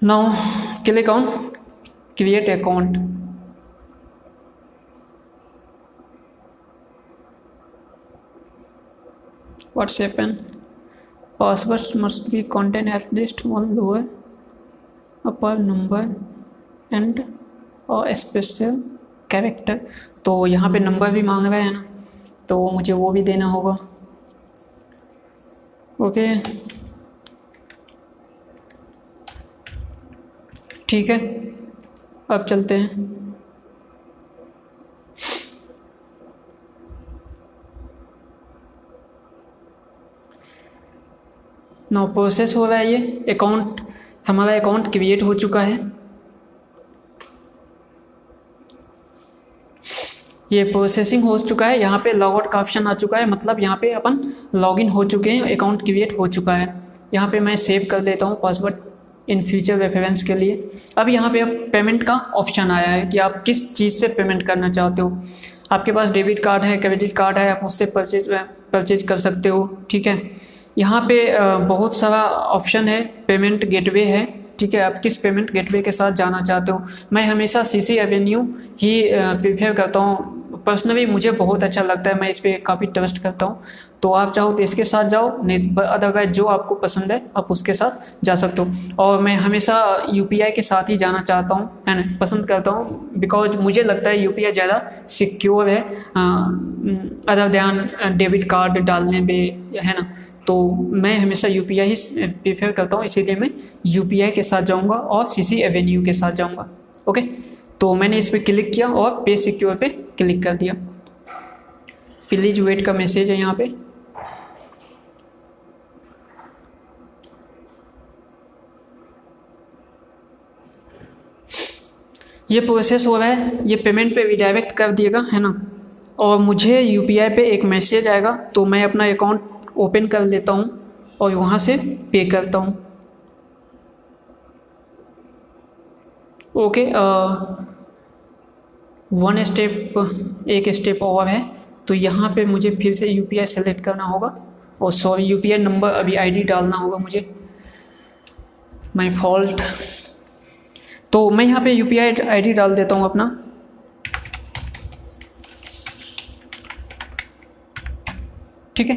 now click on create account. What's happened? Passwords must be contain at least one lower upper number and a special character। तो यहाँ पे नंबर भी मांग रहा है ना, तो मुझे वो भी देना होगा। ओके, ठीक है, अब चलते हैं। नाउ प्रोसेस हो रहा है, ये अकाउंट, हमारा अकाउंट क्रिएट हो चुका है। ये प्रोसेसिंग हो चुका है, यहाँ पे लॉग आउट का ऑप्शन आ चुका है, मतलब यहाँ पे अपन लॉगिन हो चुके हैं, अकाउंट क्रिएट हो चुका है। यहाँ पे मैं सेव कर देता हूँ पासवर्ड इन फ्यूचर रेफरेंस के लिए। अब यहाँ पे अब पेमेंट का ऑप्शन आया है कि आप किस चीज़ से पेमेंट करना चाहते हो। आपके पास डेबिट कार्ड है, क्रेडिट कार्ड है, आप उससे परचेज कर सकते हो। ठीक है, यहाँ पे बहुत सारा ऑप्शन है, पेमेंट गेटवे है। ठीक है, आप किस पेमेंट गेटवे के साथ जाना चाहते हो। मैं हमेशा सीसी एवेन्यू ही प्रीफर करता हूँ। पर्सनली मुझे बहुत अच्छा लगता है, मैं इस पर काफ़ी ट्रस्ट करता हूँ। तो आप चाहो तो इसके साथ जाओ, नहीं अदरवाइज जो आपको पसंद है आप उसके साथ जा सकते हो। और मैं हमेशा यूपीआई के साथ ही जाना चाहता हूँ, है ना, पसंद करता हूँ, बिकॉज मुझे लगता है यूपीआई ज़्यादा सिक्योर है अदर ध्यान डेबिट कार्ड डालने में, है ना। तो मैं हमेशा यूपीआई ही प्रेफर करता हूँ, इसीलिए मैं यूपीआई के साथ जाऊँगा और सीसी एवेन्यू के साथ जाऊँगा। ओके, तो मैंने इस पर क्लिक किया और पे सिक्योर पे क्लिक कर दिया। प्लीज वेट का मैसेज है यहाँ पे। ये प्रोसेस हो रहा है, ये पेमेंट पे रिडायरेक्ट कर दिएगा, है ना। और मुझे यूपीआई पे एक मैसेज आएगा, तो मैं अपना अकाउंट ओपन कर लेता हूँ और वहाँ से पे करता हूँ। ओके, एक स्टेप और है, तो यहाँ पे मुझे फिर से यूपीआई सेलेक्ट करना होगा, और सॉरी यूपीआई नंबर अभी आईडी डालना होगा मुझे, माय फॉल्ट। तो मैं यहाँ पे यूपीआई आईडी डाल देता हूँ अपना। ठीक है,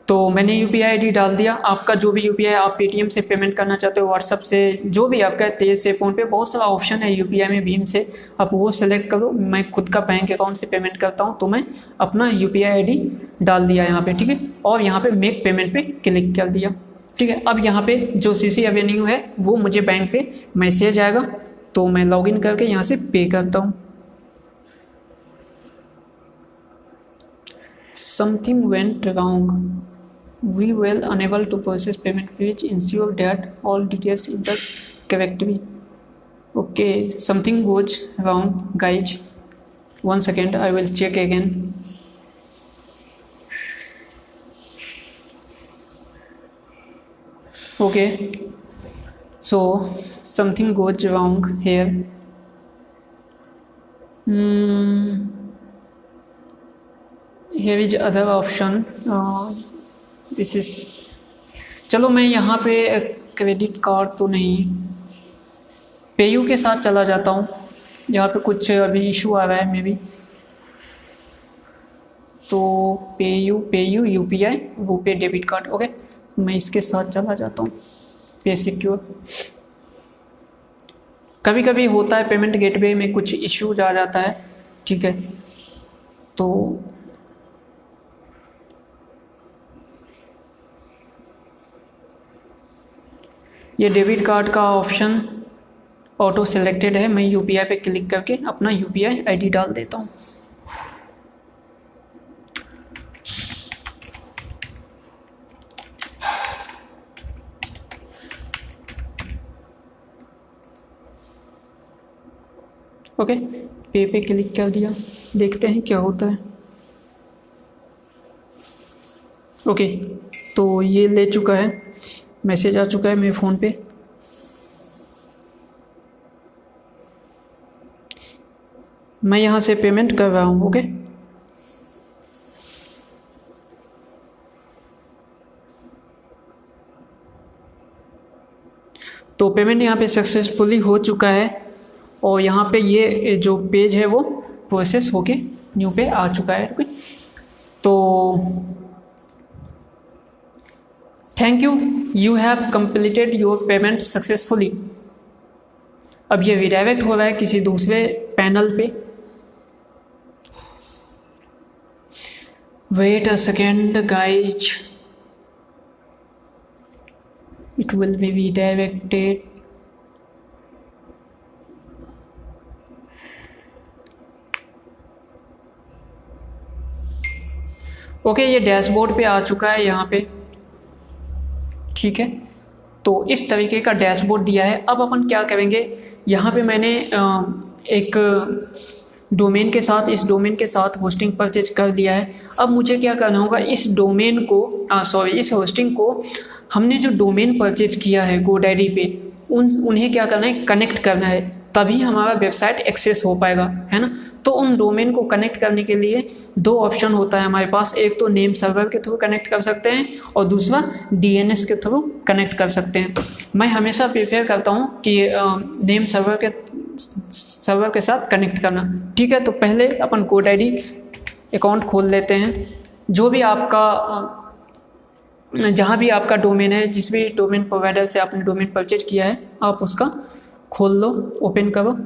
तो मैंने यूपीआई आईडी डाल दिया। आपका जो भी यूपीआई, आप पेटीएम से पेमेंट करना चाहते हो, व्हाट्सअप से, जो भी आपका तेज से, फ़ोन पे बहुत सारा ऑप्शन है यूपीआई में, भीम से, आप वो सेलेक्ट करो। मैं खुद का बैंक अकाउंट से पेमेंट करता हूँ, तो मैं अपना यूपीआई आईडी डाल दिया यहाँ पे। ठीक है, और यहाँ पे मेक पेमेंट पे क्लिक कर दिया। ठीक है, अब यहाँ पे जो सीसी एवेन्यू है वो मुझे बैंक पे मैसेज आएगा, तो मैं लॉगिन करके यहाँ से पे करता हूँ। Something went wrong. We were unable to process payment. Please ensure that all details are correctly. Okay, something goes wrong, guys. 1 second, I will check again. Okay, so something goes wrong here. Here is other option. This is, चलो मैं यहाँ पे credit card तो नहीं, PayU के साथ चला जाता हूँ। यहाँ पे कुछ अभी इशू आ रहा है मे बी, तो PayU UPI RuPay debit card. Okay, मैं इसके साथ चला जाता हूँ, पे सिक्योर। कभी कभी होता है पेमेंट गेटवे में कुछ इश्यूज आ जाता है। ठीक है, तो ये डेबिट कार्ड का ऑप्शन ऑटो सेलेक्टेड है। मैं यूपीआई पे क्लिक करके अपना यूपीआई आईडी डाल देता हूँ। ओके, पे क्लिक कर दिया, देखते हैं क्या होता है। ओके, तो ये ले चुका है, मैसेज आ चुका है मेरे फ़ोन पे। मैं यहाँ से पेमेंट कर रहा हूँ। ओके, तो पेमेंट यहाँ पे सक्सेसफुली हो चुका है, और यहाँ पे ये जो पेज है वो प्रोसेस होके न्यू पे आ चुका है। ओके, तो thank you have completed your payment successfully. अब ये रिडायरेक्ट हो रहा है किसी दूसरे पैनल पे। Wait a second guys, it will be redirected. Okay, ये डैशबोर्ड पे आ चुका है यहाँ पे। ठीक है, तो इस तरीके का डैशबोर्ड दिया है। अब अपन क्या करेंगे, यहाँ पे मैंने एक डोमेन के साथ, इस डोमेन के साथ होस्टिंग परचेज कर दिया है। अब मुझे क्या करना होगा, इस डोमेन को इस होस्टिंग को हमने जो डोमेन परचेज किया है GoDaddy पे, उन्हें क्या करना है, कनेक्ट करना है। तभी हमारा वेबसाइट एक्सेस हो पाएगा, है ना। तो उन डोमेन को कनेक्ट करने के लिए दो ऑप्शन होता है हमारे पास, एक तो नेम सर्वर के थ्रू कनेक्ट कर सकते हैं और दूसरा DNS के थ्रू कनेक्ट कर सकते हैं। मैं हमेशा प्रेफर करता हूँ कि नेम सर्वर के साथ कनेक्ट करना, ठीक है। तो पहले अपन GoDaddy अकाउंट खोल लेते हैं। जो भी आपका जहाँ भी आपका डोमेन है, जिस भी डोमेन प्रोवाइडर से आपने डोमेन परचेज किया है, आप उसका खोल लो, ओपन करो।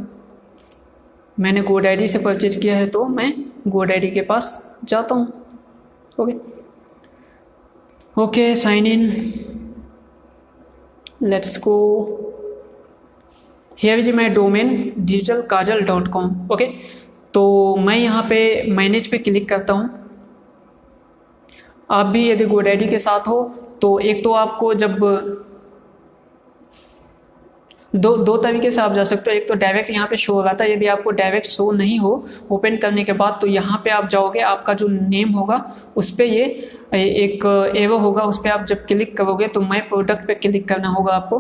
मैंने GoDaddy से परचेज किया है तो मैं GoDaddy के पास जाता हूँ। Okay, sign in, let's go. Here is my domain digitalkajal.com। Okay, तो मैं यहाँ पे मैनेज पे क्लिक करता हूँ। आप भी यदि GoDaddy के साथ हो तो एक तो आपको जब दो तरीके से आप जा सकते हो। एक तो डायरेक्ट यहाँ पे शो हो रहा था, यदि आपको डायरेक्ट शो नहीं हो ओपन करने के बाद तो यहाँ पे आप जाओगे, आपका जो नेम होगा उस पर ये एक एरो होगा, उस पर आप जब क्लिक करोगे तो माई प्रोडक्ट पे क्लिक करना होगा आपको।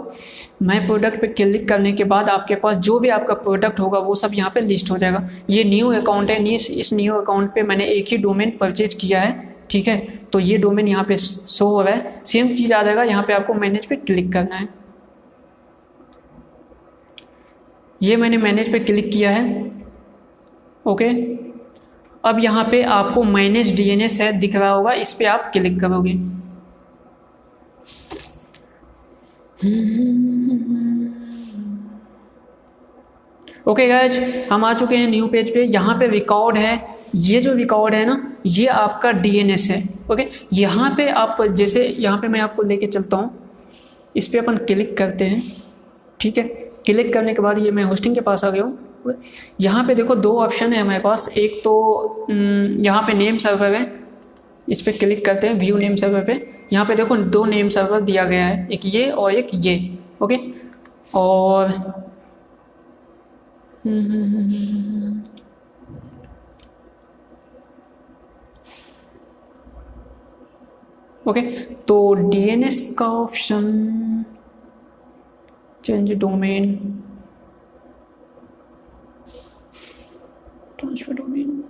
माई प्रोडक्ट पे क्लिक करने के बाद आपके पास जो भी आपका प्रोडक्ट होगा वो सब यहाँ पे लिस्ट हो जाएगा। ये न्यू अकाउंट है, इस न्यू अकाउंट पे मैंने एक ही डोमेन परचेज किया है, ठीक है। तो ये डोमेन यहाँ पे शो हो रहा है, सेम चीज़ आ जाएगा। यहाँ पे आपको मैनेज पे क्लिक करना है। ये मैंने मैनेज पे क्लिक किया है, ओके। अब यहाँ पे आपको मैनेज DNS है दिख रहा होगा, इस पे आप क्लिक करोगे। ओके गाइज, हम आ चुके हैं न्यू पेज पे। यहाँ पे रिकॉर्ड है, ये जो रिकॉर्ड है ना, ये आपका DNS है, ओके। यहाँ पे आप जैसे यहाँ पे मैं आपको लेके चलता हूँ, इस पे अपन क्लिक करते हैं, ठीक है। क्लिक करने के बाद ये मैं होस्टिंग के पास आ गया हूँ। यहाँ पे देखो दो ऑप्शन है हमारे पास, एक तो यहाँ पे नेम सर्वर है, इस पर क्लिक करते हैं, व्यू नेम सर्वर पे। यहाँ पे देखो दो नेम सर्वर दिया गया है, एक ये और एक ये, ओके। और ओके, तो DNS का option, change domain, transfer domain,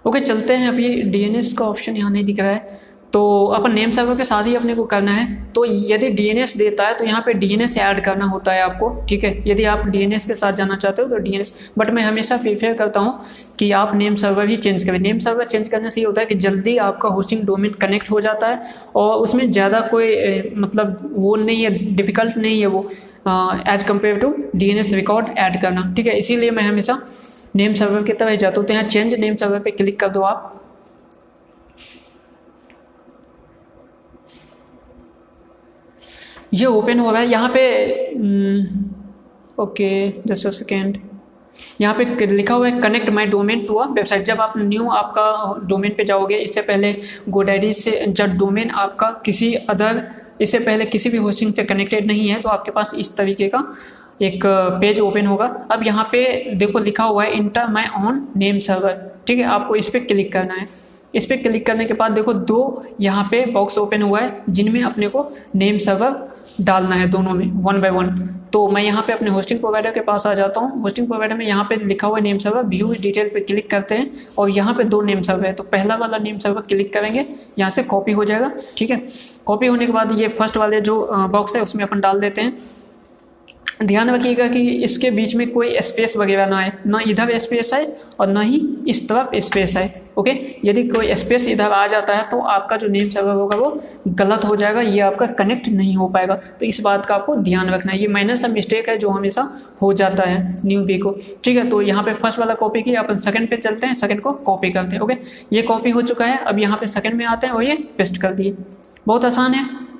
okay, चलते हैं। अभी DNS का ऑप्शन यहाँ नहीं दिख रहा है, तो अपन नेम सर्वर के साथ ही अपने को करना है। तो यदि DNS देता है तो यहाँ पे DNS ऐड करना होता है आपको, ठीक है। यदि आप DNS के साथ जाना चाहते हो तो DNS, बट मैं हमेशा प्रेफर करता हूँ कि आप नेम सर्वर ही चेंज करें। नेम सर्वर चेंज करने से ये होता है कि जल्दी आपका होस्टिंग डोमेन कनेक्ट हो जाता है और उसमें ज़्यादा कोई मतलब वो नहीं है, डिफ़िकल्ट नहीं है वो as compare to DNS record add करना, ठीक है। इसीलिए मैं हमेशा नेम सर्वर की तरह जाता हूँ। तो यहाँ चेंज नेम सर्वर पे क्लिक कर दो आप। ये ओपन हो रहा है यहाँ पे, ओके जस्ट अ सेकेंड। यहाँ पे लिखा हुआ है connect my domain to a website. जब आप न्यू आपका डोमेन पे जाओगे, इससे पहले GoDaddy से जब डोमेन आपका किसी अदर, इससे पहले किसी भी होस्टिंग से कनेक्टेड नहीं है, तो आपके पास इस तरीके का एक पेज ओपन होगा। अब यहाँ पे देखो लिखा हुआ है inter my on name server, ठीक है। आपको इस पर क्लिक करना है। इस पर क्लिक करने के बाद देखो दो यहाँ पे बॉक्स ओपन हुआ है, जिनमें अपने को नेम सर्वर डालना है, दोनों में 1 बाय 1। तो मैं यहाँ पे अपने होस्टिंग प्रोवाइडर के पास आ जाता हूँ। होस्टिंग प्रोवाइडर में यहाँ पे लिखा हुआ है नेम सर्वर, व्यू डिटेल पे क्लिक करते हैं और यहाँ पे दो नेम सर्वर है। तो पहला वाला नेम सर्वर क्लिक करेंगे, यहाँ से कॉपी हो जाएगा, ठीक है। कॉपी होने के बाद ये फर्स्ट वाले जो बॉक्स है उसमें अपन डाल देते हैं। ध्यान रखिएगा कि इसके बीच में कोई स्पेस वगैरह ना आए, ना इधर स्पेस आए और ना ही इस तरफ स्पेस आए, ओके। यदि कोई स्पेस इधर आ जाता है तो आपका जो नेम सर्वर होगा वो गलत हो जाएगा, ये आपका कनेक्ट नहीं हो पाएगा। तो इस बात का आपको ध्यान रखना है। ये माइनर सा मिस्टेक है जो हमेशा हो जाता है न्यूबी को, ठीक है। तो यहाँ पे फर्स्ट वाला कॉपी किया, अपन सेकंड पे चलते हैं, सेकंड को कॉपी करते हैं, ओके। ये कॉपी हो चुका है। अब यहाँ पे सेकंड में आते हैं और ये पेस्ट कर दिए। बहुत आसान है।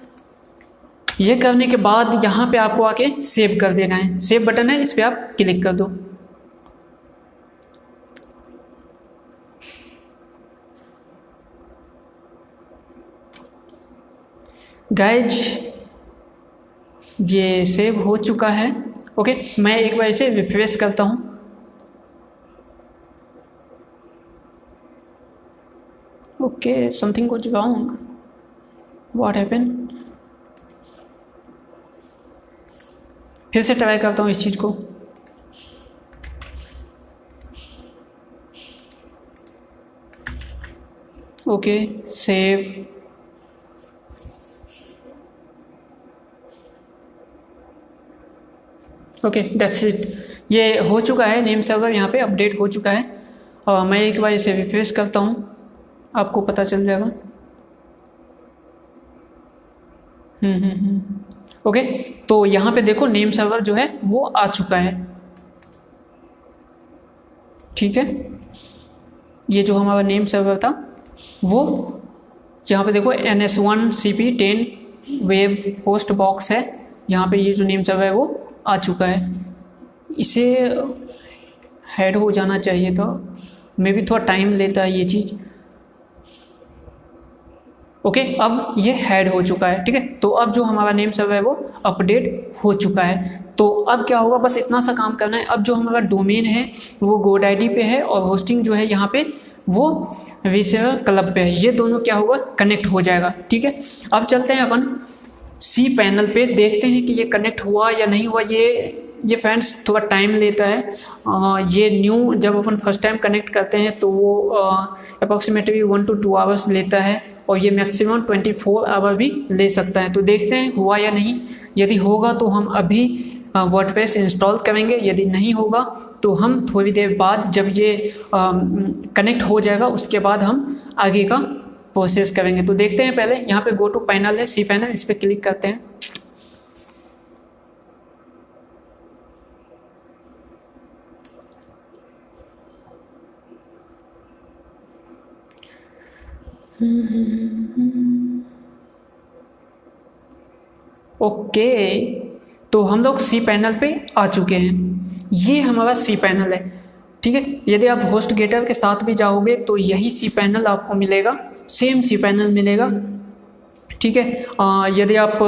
ये करने के बाद यहाँ पे आपको आके सेव कर देना है। सेव बटन है, इस पर आप क्लिक कर दो। गाइज ये सेव हो चुका है, ओके। मैं एक बार इसे रिफ्रेश करता हूँ। Okay, something goes wrong, what happen. फिर से ट्राई करता हूँ इस चीज़ को। Okay, save. Okay, that's it. ये हो चुका है, नेम सर्वर यहाँ पे अपडेट हो चुका है। और मैं एक बार इसे रिफ्रेश करता हूँ, आपको पता चल जाएगा। ओके, तो यहाँ पे देखो नेम सर्वर जो है वो आ चुका है, ठीक है। ये जो हमारा नेम सर्वर था वो यहाँ पे देखो NS1CP10 वेब होस्ट बॉक्स है, यहाँ पे ये जो नेम सर्वर है वो आ चुका है। इसे हेड हो जाना चाहिए था, मे भी थोड़ा टाइम लेता है ये चीज़। ओके, अब ये हेड हो चुका है, ठीक है। तो अब जो हमारा नेम सर्वर है वो अपडेट हो चुका है। तो अब क्या होगा, बस इतना सा काम करना है। अब जो हमारा डोमेन है वो GoDaddy पे है और होस्टिंग जो है यहाँ पे वो वीसेवर क्लब पे है। ये दोनों क्या होगा, कनेक्ट हो जाएगा, ठीक है। अब चलते हैं अपन cPanel पे, देखते हैं कि ये कनेक्ट हुआ या नहीं हुआ। ये फ्रेंड्स थोड़ा टाइम लेता है। ये न्यू जब अपन फर्स्ट टाइम कनेक्ट करते हैं तो वो अप्रॉक्सीमेटली 1 to 2 आवर्स लेता है, और ये मैक्सिमम 24 आवर भी ले सकता है। तो देखते हैं हुआ या नहीं। यदि होगा तो हम अभी वर्डप्रेस इंस्टॉल करेंगे, यदि नहीं होगा तो हम थोड़ी देर बाद जब ये कनेक्ट हो जाएगा उसके बाद हम आगे का प्रोसेस करेंगे। तो देखते हैं, पहले यहाँ पे गो टू पैनल है, cPanel, इस पर क्लिक करते हैं। ओके, तो हम लोग cPanel पे आ चुके हैं। ये हमारा cPanel है, ठीक है। यदि आप HostGator के साथ भी जाओगे तो यही cPanel आपको मिलेगा, सेम cPanel मिलेगा, ठीक है। यदि आप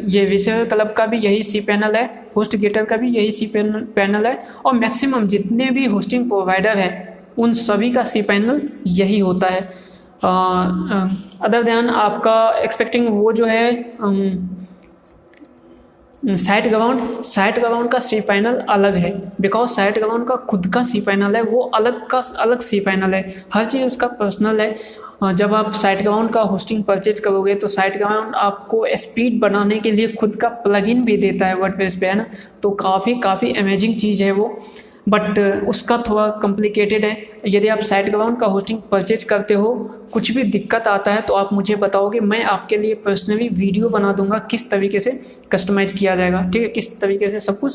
ये वीसेवर क्लब का भी यही cPanel है, HostGator का भी यही cPanel है, और मैक्सिमम जितने भी होस्टिंग प्रोवाइडर है उन सभी का cPanel यही होता है। अदर देन आपका एक्सपेक्टिंग वो जो है SiteGround का cPanel अलग है, बिकॉज SiteGround का खुद का cPanel है, वो अलग का अलग cPanel है, हर चीज़ उसका पर्सनल है। जब आप SiteGround का होस्टिंग परचेज करोगे तो SiteGround आपको स्पीड बढ़ाने के लिए खुद का प्लगइन भी देता है वर्डप्रेस पे, है ना। तो काफ़ी अमेजिंग चीज़ है वो, बट उसका थोड़ा कॉम्प्लिकेटेड है। यदि आप SiteGround का होस्टिंग परचेज करते हो, कुछ भी दिक्कत आता है तो आप मुझे बताओगे, मैं आपके लिए पर्सनली वीडियो बना दूंगा किस तरीके से कस्टमाइज किया जाएगा, ठीक है, किस तरीके से सब कुछ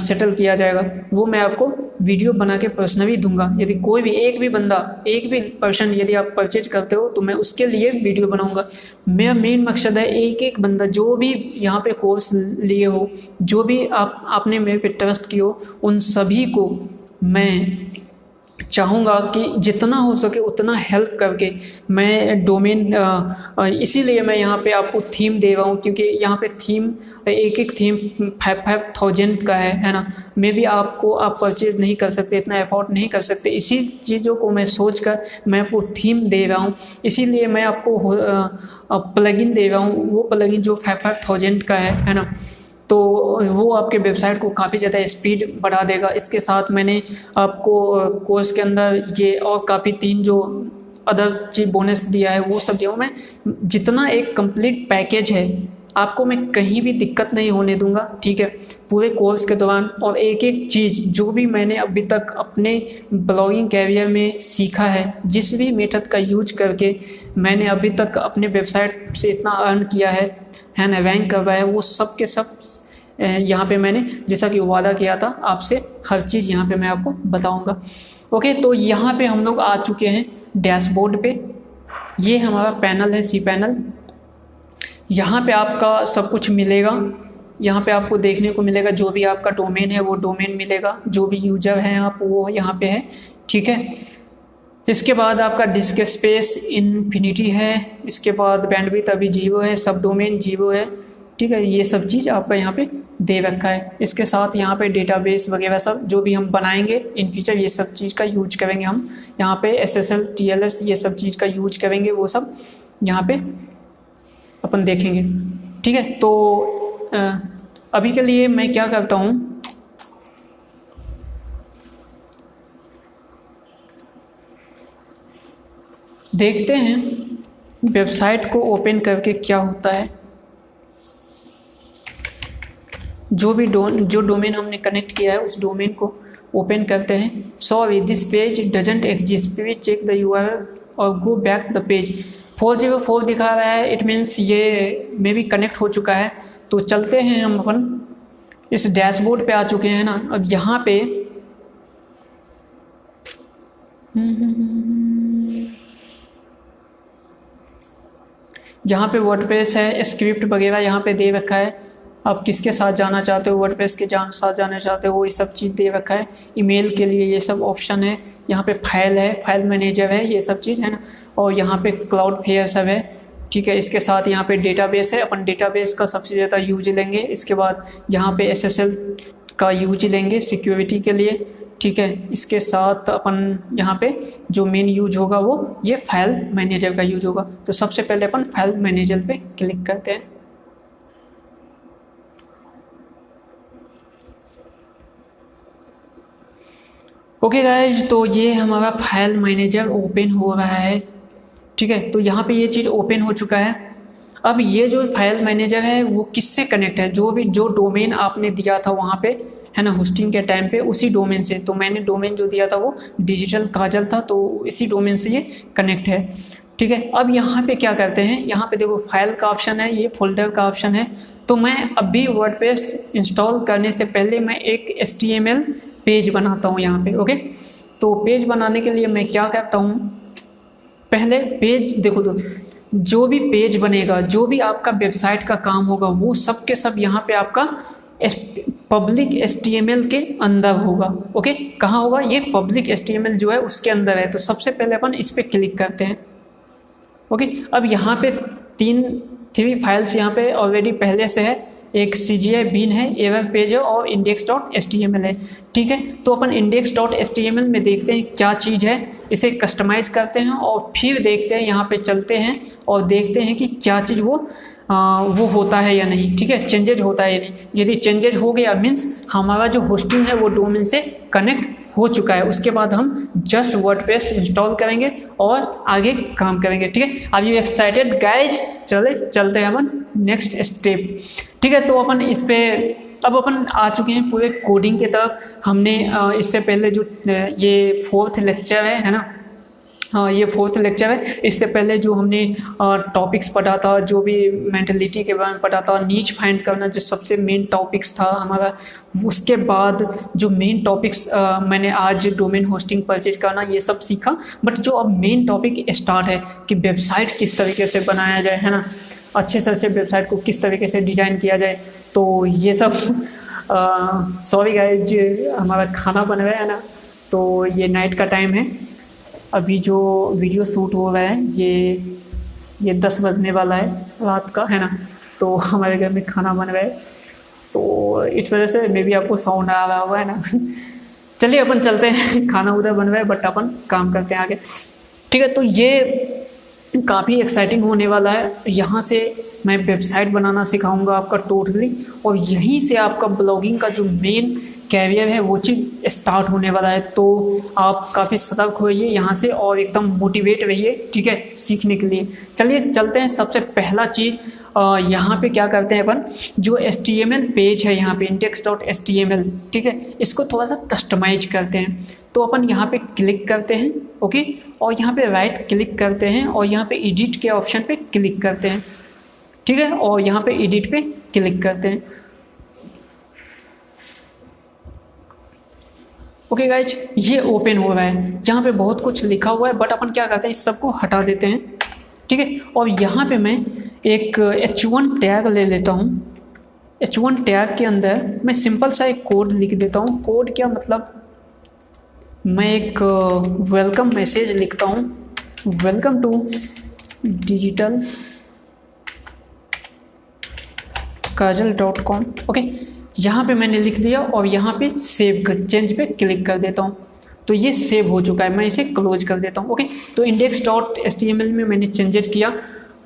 सेटल किया जाएगा, वो मैं आपको वीडियो बना के पर्सनली दूंगा। यदि कोई भी एक भी पर्सन यदि आप परचेज करते हो तो मैं उसके लिए वीडियो बनाऊंगा। मेरा मेन मकसद है एक बंदा जो भी यहाँ पे कोर्स लिए हो, जो भी आपने मेरे पे ट्रस्ट की हो, उन सभी को मैं चाहूँगा कि जितना हो सके उतना हेल्प करके मैं डोमेन, इसीलिए मैं यहाँ पे आपको थीम दे रहा हूँ, क्योंकि यहाँ पे थीम एक थीम 5,000 का है ना। मे भी आप परचेज नहीं कर सकते, इतना एफोर्ड नहीं कर सकते। इसी चीज़ों को मैं सोच कर मैं आपको थीम दे रहा हूँ, इसीलिए मैं आपको प्लगइन दे रहा हूँ। वो प्लगइन जो 5,000 का है ना, तो वो आपके वेबसाइट को काफ़ी ज़्यादा स्पीड बढ़ा देगा। इसके साथ मैंने आपको कोर्स के अंदर ये और काफ़ी 3 जो अदर चीज बोनस दिया है वो सब दिया हूँ मैं। जितना एक कंप्लीट पैकेज है आपको मैं कहीं भी दिक्कत नहीं होने दूंगा, ठीक है, पूरे कोर्स के दौरान। और एक चीज़ जो भी मैंने अभी तक अपने ब्लॉगिंग कैरियर में सीखा है, जिस भी मेथड का यूज करके मैंने अभी तक अपने वेबसाइट से इतना अर्न किया है ना, रैंक कर रहा है, वो सब के सब यहाँ पे मैंने जैसा कि वादा किया था आपसे, हर चीज़ यहाँ पे मैं आपको बताऊँगा। ओके, तो यहाँ पे हम लोग आ चुके हैं डैशबोर्ड पे। ये हमारा पैनल है cPanel। यहाँ पे आपका सब कुछ मिलेगा, यहाँ पे आपको देखने को मिलेगा जो भी आपका डोमेन है वो डोमेन मिलेगा, जो भी यूजर हैं आप वो यहाँ पे है, ठीक है। इसके बाद आपका डिस्क स्पेस इन्फिनिटी है, इसके बाद बैंडविड्थ अभी 0 है, सब डोमेन 0 है, ठीक है, ये सब चीज़ आपका यहाँ पे दे रखा है। इसके साथ यहाँ पे डेटाबेस वगैरह सब जो भी हम बनाएंगे इन फ्यूचर ये सब चीज़ का यूज करेंगे हम। यहाँ पे SSL TLS ये सब चीज़ का यूज करेंगे, वो सब यहाँ पे अपन देखेंगे। ठीक है, तो अभी के लिए मैं क्या करता हूँ, देखते हैं वेबसाइट को ओपन करके क्या होता है। जो डोमेन हमने कनेक्ट किया है उस डोमेन को ओपन करते हैं। Sorry this page doesn't exist, please check the URL और गो बैक द पेज। 404 दिखा रहा है, इट मीन्स ये मे भी कनेक्ट हो चुका है। तो चलते हैं हम अपन इस डैशबोर्ड पे आ चुके हैं ना। अब यहाँ पे वर्डप्रेस है, स्क्रिप्ट वगैरह यहाँ पे दे रखा है। आप किसके साथ जाना चाहते हो, वर्डप्रेस के साथ जाना चाहते हो, ये सब चीज़ दे रखा है। ईमेल के लिए ये सब ऑप्शन है। यहाँ पे फाइल है, फाइल मैनेजर है, ये सब चीज़ है ना। और यहाँ पे क्लाउडफ्लेयर सब है। ठीक है, इसके साथ यहाँ पे डेटाबेस है, अपन डेटाबेस का सबसे ज़्यादा यूज लेंगे। इसके बाद यहाँ पे SSL का यूज लेंगे सिक्योरिटी के लिए। ठीक है, इसके साथ अपन यहाँ पे जो मेन यूज होगा वो ये फाइल मैनेजर का यूज होगा। तो सबसे पहले अपन फाइल मैनेजर पे क्लिक करते हैं। ओके गाइज, तो ये हमारा फाइल मैनेजर ओपन हो रहा है। ठीक है, तो यहाँ पे ये चीज़ ओपन हो चुका है। अब ये जो फाइल मैनेजर है वो किससे कनेक्ट है, जो डोमेन आपने दिया था वहाँ पे है ना होस्टिंग के टाइम पे, उसी डोमेन से। तो मैंने डोमेन जो दिया था वो डिजिटल काजल था, तो इसी डोमेन से ये कनेक्ट है। ठीक है, अब यहाँ पे क्या करते हैं, यहाँ पे देखो फाइल का ऑप्शन है, ये फोल्डर का ऑप्शन है। तो मैं अभी वर्डप्रेस इंस्टॉल करने से पहले मैं एक HTML पेज बनाता हूँ यहाँ पे। ओके, तो पेज बनाने के लिए मैं क्या करता हूँ, पहले पेज देखो, तो जो भी पेज बनेगा, जो भी आपका वेबसाइट का काम होगा वो सब के सब यहाँ पे आपका पब्लिक HTML के अंदर होगा। ओके, कहाँ होगा, ये पब्लिक HTML जो है उसके अंदर है। तो सबसे पहले अपन इस पर क्लिक करते हैं। ओके, अब यहाँ पे थ्री फाइल्स यहाँ पे ऑलरेडी पहले से है। एक CGI बीन है, एरर पेज है और index.html है। ठीक है, तो अपन index.html में देखते हैं क्या चीज़ है, इसे कस्टमाइज करते हैं और फिर देखते हैं, यहाँ पे चलते हैं और देखते हैं कि क्या चीज़ वो होता है या नहीं। ठीक है, चेंजेज होता है या नहीं। यदि चेंजेज हो गया मीन्स हमारा जो होस्टिंग है वो डोमेन से कनेक्ट हो चुका है। उसके बाद हम जस्ट वर्डप्रेस इंस्टॉल करेंगे और आगे काम करेंगे। ठीक है, आर यू एक्साइटेड गाइज? चलते हैं अपन नेक्स्ट स्टेप। ठीक है, तो अपन इस पे अब अपन आ चुके हैं पूरे कोडिंग की तरफ। हमने इससे पहले जो ये 4th लेक्चर है ना, हाँ ये 4th लेक्चर है। इससे पहले जो हमने टॉपिक्स पढ़ा था, जो भी मेंटलिटी के बारे में पढ़ा था, नीच फाइंड करना जो सबसे मेन टॉपिक्स था हमारा। उसके बाद जो मेन टॉपिक्स मैंने आज डोमेन होस्टिंग परचेज करना ये सब सीखा। बट जो अब मेन टॉपिक स्टार्ट है कि वेबसाइट किस तरीके से बनाया जाए, है ना, अच्छे से अच्छे वेबसाइट को किस तरीके से डिज़ाइन किया जाए। तो ये सब सॉरी गाइज, हमारा खाना बन रहा है ना, तो ये नाइट का टाइम है। अभी जो वीडियो शूट हो रहा है ये 10 बजने वाला है रात का, है ना। तो हमारे घर में खाना बन रहा है, तो इस वजह से मे भी आपको साउंड आ रहा हुआ है ना। चलिए अपन चलते हैं, खाना उधर बन रहा है बट अपन काम करते हैं आगे। ठीक है, तो ये काफ़ी एक्साइटिंग होने वाला है। यहाँ से मैं वेबसाइट बनाना सिखाऊंगा आपका टोटली, और यहीं से आपका ब्लॉगिंग का जो मेन कैरियर है वो चीज़ स्टार्ट होने वाला है। तो आप काफ़ी सतर्क होइए यहाँ से और एकदम मोटिवेट रहिए, ठीक है, सीखने के लिए। चलिए चलते हैं। सबसे पहला चीज़ यहाँ पे क्या करते हैं अपन, जो HTML पेज है यहाँ पे index.html, ठीक है, इसको थोड़ा सा कस्टमाइज करते हैं। तो अपन यहाँ पे क्लिक करते हैं, ओके, और यहाँ पे राइट क्लिक करते हैं और यहाँ पे एडिट के ऑप्शन पे क्लिक करते हैं, ठीक है, और यहाँ पे एडिट पे क्लिक करते हैं। ओके गाइज, ये ओपन हो रहा है। यहाँ पे बहुत कुछ लिखा हुआ है बट अपन क्या करते हैं, इस सबको हटा देते हैं, ठीक है। और यहाँ पे मैं एक H1 टैग ले लेता हूँ। H1 टैग के अंदर मैं सिंपल सा एक कोड लिख देता हूँ। कोड क्या मतलब, मैं एक वेलकम मैसेज लिखता हूँ, welcome to digital kajal.com। Okay, यहाँ पे मैंने लिख दिया और यहाँ पे सेव चेंज पे क्लिक कर देता हूँ, तो ये सेव हो चुका है। मैं इसे क्लोज कर देता हूँ। ओके, तो index.html में मैंने चेंजेज किया।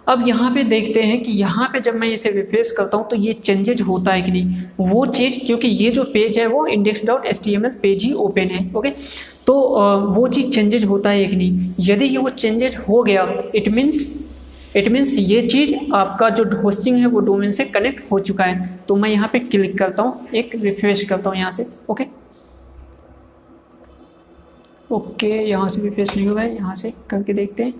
अब यहाँ पे देखते हैं कि यहाँ पे जब मैं इसे रिफ्रेश करता हूँ तो ये चेंजेज होता है कि नहीं, वो चीज़, क्योंकि ये जो पेज है वो index.html पेज ही ओपन है। ओके, तो वो चीज़ चेंजेज होता है कि नहीं। यदि ये वो चेंजेज हो गया, इट मीन्स ये चीज़ आपका जो होस्टिंग है वो डोमेन से कनेक्ट हो चुका है। तो मैं यहाँ पे क्लिक करता हूँ, एक रिफ्रेश करता हूँ यहाँ से। ओके यहाँ से रिफ्रेश नहीं हुआ है, यहाँ से करके देखते हैं।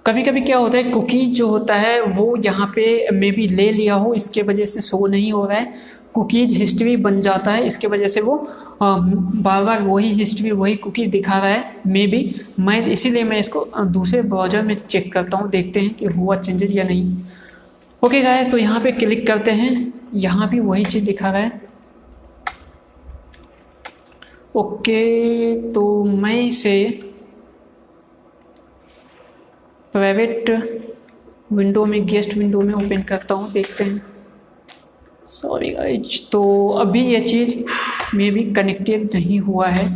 कभी कभी क्या होता है, कुकीज़ जो होता है वो यहाँ पे मे बी ले लिया हो, इसके वजह से शो नहीं हो रहा है। कुकीज़ हिस्ट्री बन जाता है, इसके वजह से वो बार बार वही हिस्ट्री वही कुकीज़ दिखा रहा है मे बी। मैं इसीलिए मैं इसको दूसरे ब्राउज़र में चेक करता हूँ, देखते हैं कि हुआ चेंजेज या नहीं। ओके गाइस, तो यहाँ पे क्लिक करते हैं, यहाँ भी वही चीज़ दिखा रहा है। ओके, तो मैं इसे प्राइवेट विंडो में, गेस्ट विंडो में ओपन करता हूँ, देखते हैं। सॉरी गाइज, तो अभी ये चीज़ मे बी कनेक्टेड नहीं हुआ है।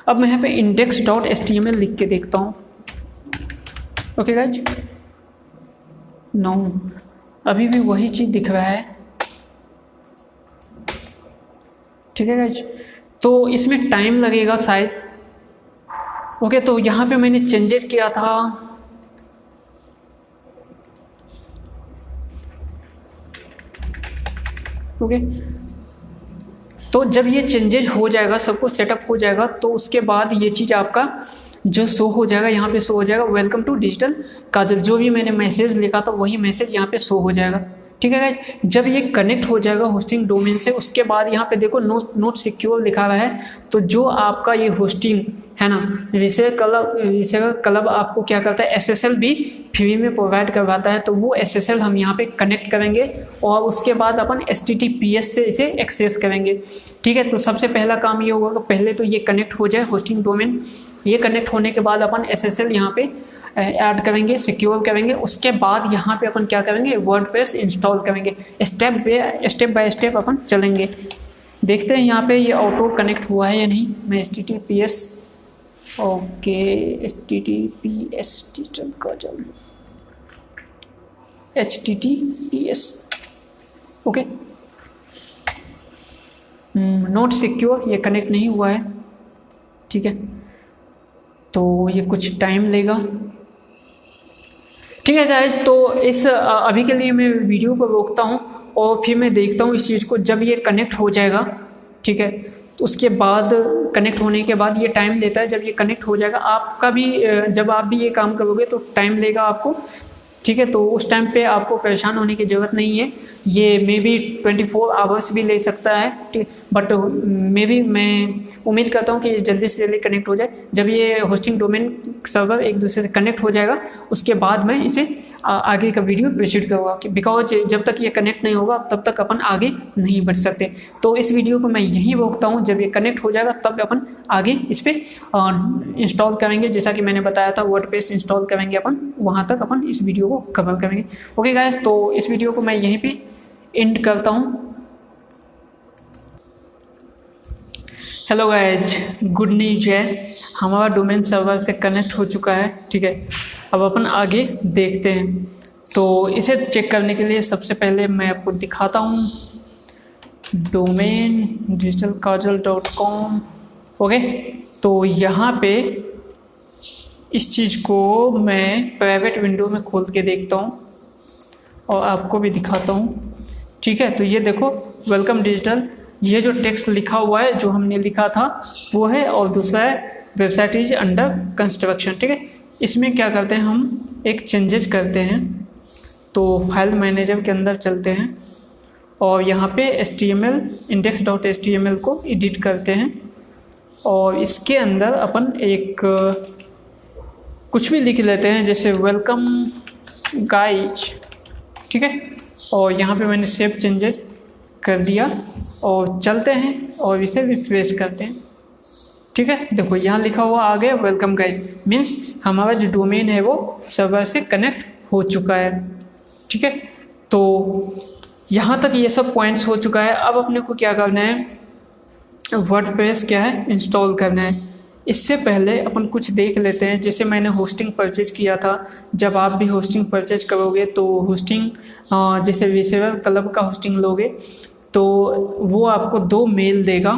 अब मैं यहाँ पे index.html लिख के देखता हूँ। ओके गाइज, नो, अभी भी वही चीज़ दिख रहा है। ठीक है गाइज, तो इसमें टाइम लगेगा शायद। ओके, तो यहाँ पे मैंने चेंजेस किया था। ओके, तो जब ये चेंजेज हो जाएगा, सब कुछ सेटअप हो जाएगा, तो उसके बाद ये चीज़ आपका जो शो हो जाएगा, यहाँ पे शो हो जाएगा वेलकम टू डिजिटल काजल। जो भी मैंने मैसेज लिखा था वही मैसेज यहाँ पे शो हो जाएगा। ठीक है गाइस, जब ये कनेक्ट हो जाएगा होस्टिंग डोमेन से, उसके बाद यहाँ पे देखो नोट सिक्योर लिखा हुआ है। तो जो आपका ये होस्टिंग है ना, रिसेलर क्लब आपको क्या करता है, SSL भी फ्री में प्रोवाइड करवाता है। तो वो SSL हम यहाँ पे कनेक्ट करेंगे और उसके बाद अपन HTTPS से इसे एक्सेस करेंगे। ठीक है, तो सबसे पहला काम ये होगा, पहले तो ये कनेक्ट हो जाए होस्टिंग डोमेन। ये कनेक्ट होने के बाद अपन SSL यहाँ पे ऐड करेंगे, सिक्योर करेंगे। उसके बाद यहाँ पे अपन क्या करेंगे, वर्डप्रेस इंस्टॉल करेंगे। स्टेप बाय स्टेप अपन चलेंगे। देखते हैं यहाँ पे ये ऑटो कनेक्ट हुआ है या नहीं। मैं HTTPS, okay, HTTPS digital Kajal, HTTPS, okay, not secure, ये कनेक्ट नहीं हुआ है। ठीक है, तो ये कुछ टाइम लेगा। ठीक है गाइज, तो इस अभी के लिए मैं वीडियो को रोकता हूँ और फिर मैं देखता हूँ इस चीज़ को। जब ये कनेक्ट हो जाएगा, ठीक है, तो उसके बाद कनेक्ट होने के बाद ये टाइम लेता है। जब ये कनेक्ट हो जाएगा, आपका भी जब आप भी ये काम करोगे तो टाइम लेगा आपको। ठीक है, तो उस टाइम पे आपको परेशान होने की ज़रूरत नहीं है। ये मे बी 24 आवर्स भी ले सकता है, ठीक, बट मे बी मैं उम्मीद करता हूँ कि जल्दी से जल्दी कनेक्ट हो जाए। जब ये होस्टिंग डोमेन सर्वर एक दूसरे से कनेक्ट हो जाएगा, उसके बाद मैं इसे आगे का वीडियो प्रोसीड करूँगा, बिकॉज जब तक ये कनेक्ट नहीं होगा तब तक अपन आगे नहीं बढ़ सकते। तो इस वीडियो को मैं यहीं रोकता हूँ। जब ये कनेक्ट हो जाएगा तब अपन आगे इस पर इंस्टॉल करेंगे। जैसा कि मैंने बताया था, वर्डप्रेस इंस्टॉल करेंगे अपन, वहाँ तक अपन इस वीडियो को कवर करेंगे। ओके गाइस, तो इस वीडियो को मैं यहीं पे एंड करता हूँ। हेलो गाइज, गुड न्यूज है, हमारा डोमेन सर्वर से कनेक्ट हो चुका है। ठीक है, अब अपन आगे देखते हैं। तो इसे चेक करने के लिए सबसे पहले मैं आपको दिखाता हूँ डोमेन digitalkajal.com। ओके, तो यहाँ पे इस चीज़ को मैं प्राइवेट विंडो में खोल के देखता हूँ और आपको भी दिखाता हूँ। ठीक है, तो ये देखो वेलकम डिजिटल, ये जो टेक्स्ट लिखा हुआ है जो हमने लिखा था वो है, और दूसरा है वेबसाइट इज अंडर कंस्ट्रक्शन। ठीक है, इसमें क्या करते हैं, हम एक चेंजेस करते हैं। तो फाइल मैनेजर के अंदर चलते हैं और यहाँ पे HTML index.html को एडिट करते हैं और इसके अंदर अपन एक कुछ भी लिख लेते हैं, जैसे वेलकम गाइज। ठीक है, और यहाँ पे मैंने सेव चेंजेस कर दिया और चलते हैं और इसे रिफ्रेश करते हैं। ठीक है, देखो यहाँ लिखा हुआ आ गया वेलकम गाइज, मीन्स हमारा जो डोमेन है वो सर्वर से कनेक्ट हो चुका है। ठीक है। तो यहाँ तक ये सब पॉइंट्स हो चुका है। अब अपने को क्या करना है, वर्डप्रेस क्या है इंस्टॉल करना है। इससे पहले अपन कुछ देख लेते हैं। जैसे मैंने होस्टिंग परचेज किया था, जब आप भी होस्टिंग परचेज करोगे तो होस्टिंग जैसे विसेवर क्लब का होस्टिंग लोगे तो वो आपको 2 मेल देगा।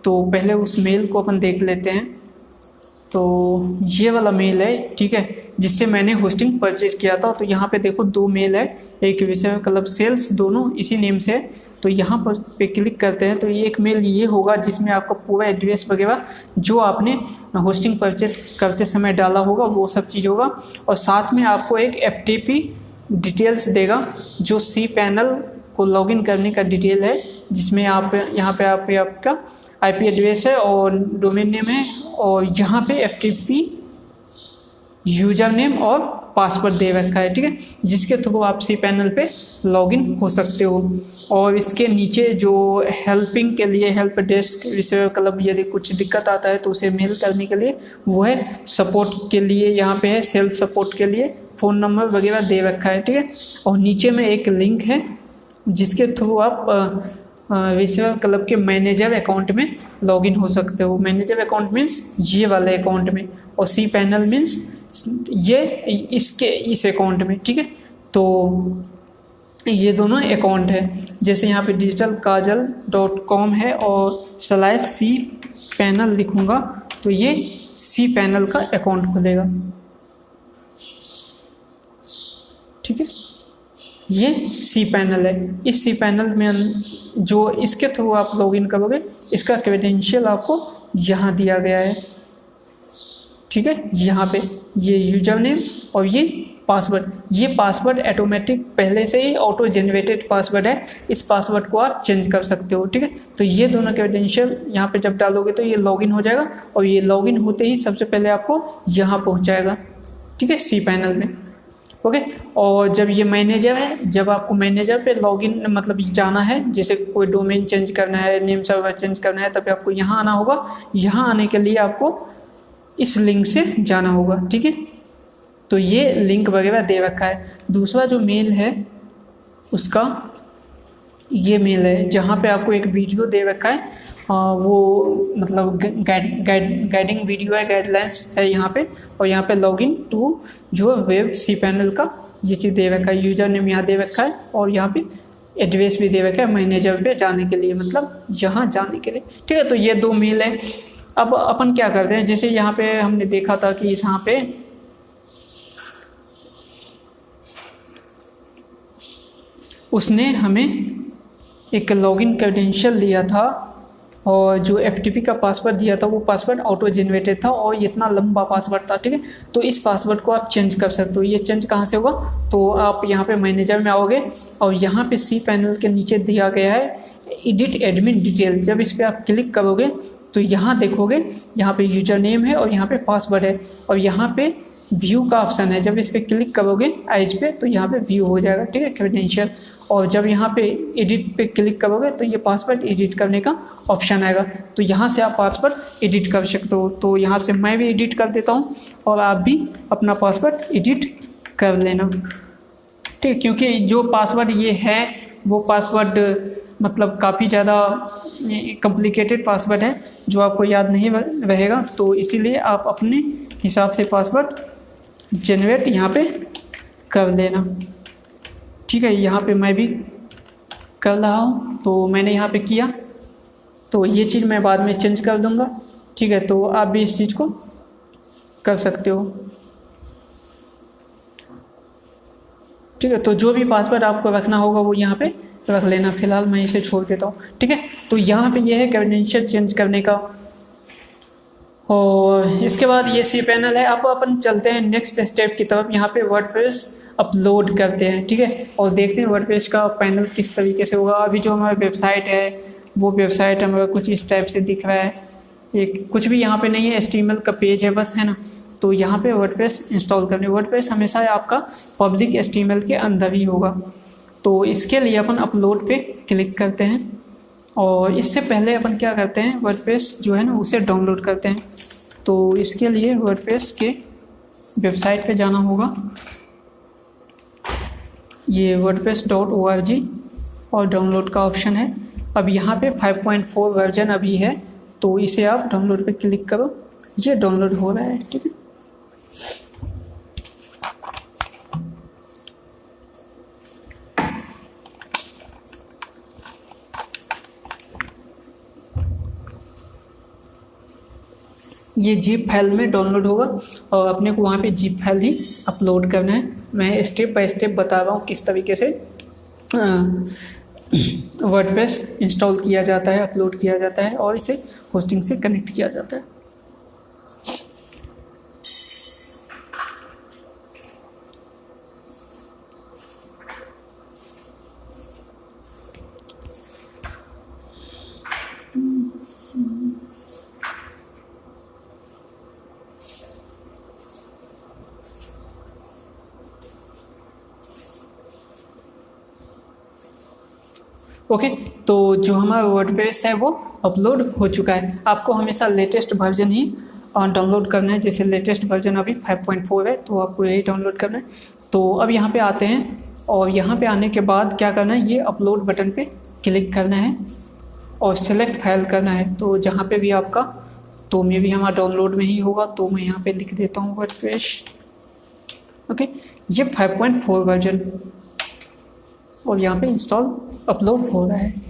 तो पहले उस मेल को अपन देख लेते हैं। तो ये वाला मेल है, ठीक है, जिससे मैंने होस्टिंग परचेज किया था। तो यहाँ पे देखो 2 मेल है, एक विसेवर क्लब सेल्स, दोनों इसी नेम से है। तो यहाँ पर पे क्लिक करते हैं तो ये एक मेल ये होगा जिसमें आपका पूरा एड्रेस वगैरह जो आपने होस्टिंग परचेज करते समय डाला होगा वो सब चीज़ होगा। और साथ में आपको एक FTP डिटेल्स देगा जो cPanel को लॉगिन करने का डिटेल है, जिसमें आप यहाँ पे आपका IP एड्रेस है और डोमेन नेम है और यहाँ पे FTP यूजर नेम और पासवर्ड दे रखा है, ठीक है, जिसके थ्रू आप cPanel पे लॉगिन हो सकते हो। और इसके नीचे जो हेल्पिंग के लिए हेल्प डेस्क विसेवर क्लब यदि कुछ दिक्कत आता है तो उसे मेल करने के लिए वो है, सपोर्ट के लिए यहाँ पे है, सेल्स सपोर्ट के लिए फ़ोन नंबर वगैरह दे रखा है, ठीक है। और नीचे में एक लिंक है जिसके थ्रू आप विसेवर क्लब के मैनेजर अकाउंट में लॉगिन हो सकते हो। मैनेजर अकाउंट मीन्स ये वाले अकाउंट में, और cPanel मीन्स ये इस अकाउंट में, ठीक है। तो ये दोनों अकाउंट है। जैसे यहाँ पे digitalkajal.com है और /cPanel लिखूँगा तो ये cPanel का अकाउंट खुलेगा, ठीक है। ये cPanel है। इस cPanel में जो इसके थ्रू आप लॉगिन करोगे इसका क्रेडेंशियल आपको यहाँ दिया गया है, ठीक है। यहाँ पे ये यूजर नेम और ये पासवर्ड, ये पासवर्ड ऑटोमेटिक पहले से ही ऑटो जनरेटेड पासवर्ड है। इस पासवर्ड को आप चेंज कर सकते हो, ठीक है। तो ये दोनों क्रेडेंशियल यहाँ पे जब डालोगे तो ये लॉगिन हो जाएगा और ये लॉगिन होते ही सबसे पहले आपको यहाँ पहुँचाएगा, ठीक है, cPanel में, ओके। और जब ये मैनेजर है, जब आपको मैनेजर पे लॉगिन मतलब जाना है, जैसे कोई डोमेन चेंज करना है, नेम सर्वर चेंज करना है, तब आपको यहाँ आना होगा। यहाँ आने के लिए आपको इस लिंक से जाना होगा, ठीक है। तो ये लिंक वगैरह दे रखा है। दूसरा जो मेल है उसका ये मेल है जहाँ पे आपको एक वीडियो दे रखा है, वो मतलब गाइडिंग वीडियो है, गाइडलाइंस है यहाँ पे। और यहाँ पे लॉगिन टू जो वेब cPanel का ये चीज़ दे रखा है, यूजर नेम यहाँ दे रखा है और यहाँ पे एड्रेस भी दे रखा है मैनेजर पे जाने के लिए, मतलब यहाँ जाने के लिए, ठीक है। तो ये 2 मेल है। अब अपन क्या करते हैं, जैसे यहाँ पे हमने देखा था कि यहाँ पे उसने हमें एक लॉगिन क्रेडेंशियल दिया था और जो FTP का पासवर्ड दिया था वो पासवर्ड ऑटो जनरेटेड था और इतना लंबा पासवर्ड था, ठीक है। तो इस पासवर्ड को आप चेंज कर सकते हो। ये चेंज कहाँ से होगा, तो आप यहाँ पे मैनेजर में आओगे और यहाँ पे cPanel के नीचे दिया गया है एडिट एडमिन डिटेल। जब इस पर आप क्लिक करोगे तो यहाँ देखोगे, यहाँ पे यूजर नेम है और यहाँ पे पासवर्ड है और यहाँ पे व्यू का ऑप्शन है। जब इस पर क्लिक करोगे एज पे तो यहाँ पे व्यू हो जाएगा, ठीक है, क्रेडेंशियल। और जब यहाँ पे एडिट पे क्लिक करोगे तो ये पासवर्ड एडिट करने का ऑप्शन आएगा। तो यहाँ से आप पासवर्ड एडिट कर सकते हो। तो यहाँ से मैं भी एडिट कर देता हूँ और आप भी अपना पासवर्ड एडिट कर लेना, ठीक, क्योंकि जो पासवर्ड ये है वो पासवर्ड मतलब काफ़ी ज़्यादा कॉम्प्लिकेटेड पासवर्ड है जो आपको याद नहीं रहेगा। तो इसीलिए आप अपने हिसाब से पासवर्ड जनरेट यहाँ पे कर लेना, ठीक है। यहाँ पे मैं भी कर रहा हूँ, तो मैंने यहाँ पे किया, तो ये चीज़ मैं बाद में चेंज कर दूँगा, ठीक है। तो आप भी इस चीज़ को कर सकते हो, ठीक है। तो जो भी पासवर्ड आपको रखना होगा वो यहाँ पे रख लेना। फिलहाल मैं इसे छोड़ देता हूँ, ठीक है। तो यहाँ पे ये है क्रेडेंशियल चेंज करने का। और इसके बाद ये cPanel है। अब अपन चलते हैं नेक्स्ट स्टेप की तरफ। यहाँ पे वर्डप्रेस अपलोड करते हैं, ठीक है, और देखते हैं वर्डप्रेस का पैनल किस तरीके से होगा। अभी जो हमारी वेबसाइट है वो वेबसाइट हमारा कुछ इस टाइप से दिख रहा है। एक कुछ भी यहाँ पे नहीं है, HTML का पेज है बस, है ना। तो यहाँ पे वर्डप्रेस इंस्टॉल करने, वर्डप्रेस हमेशा आपका पब्लिक HTML के अंदर ही होगा। तो इसके लिए अपन अपलोड पे क्लिक करते हैं और इससे पहले अपन क्या करते हैं, वर्डप्रेस जो है ना उसे डाउनलोड करते हैं। तो इसके लिए वर्डप्रेस के वेबसाइट पे जाना होगा। ये wordpress.org और डाउनलोड का ऑप्शन है। अब यहाँ पे 5.4 वर्जन अभी है, तो इसे आप डाउनलोड पे क्लिक करो, ये डाउनलोड हो रहा है। ठीक है, ये जिप फाइल में डाउनलोड होगा और अपने को वहाँ पे जिप फाइल ही अपलोड करना है। मैं स्टेप बाय स्टेप बता रहा हूँ किस तरीके से वर्डप्रेस इंस्टॉल किया जाता है, अपलोड किया जाता है और इसे होस्टिंग से कनेक्ट किया जाता है। ओके, तो जो हमारा वर्डप्रेस है वो अपलोड हो चुका है। आपको हमेशा लेटेस्ट वर्जन ही डाउनलोड करना है। जैसे लेटेस्ट वर्जन अभी 5.4 है, तो आपको यही डाउनलोड करना है। तो अब यहाँ पे आते हैं और यहाँ पे आने के बाद क्या करना है, ये अपलोड बटन पे क्लिक करना है और सेलेक्ट फाइल करना है। तो जहाँ पे भी आपका, तो मे भी हमारा डाउनलोड में ही होगा, तो मैं यहाँ पे लिख देता हूँ वर्डप्रेस। ओके, ये 5.4 वर्जन और यहाँ पे इंस्टॉल अपलोड हो रहा है।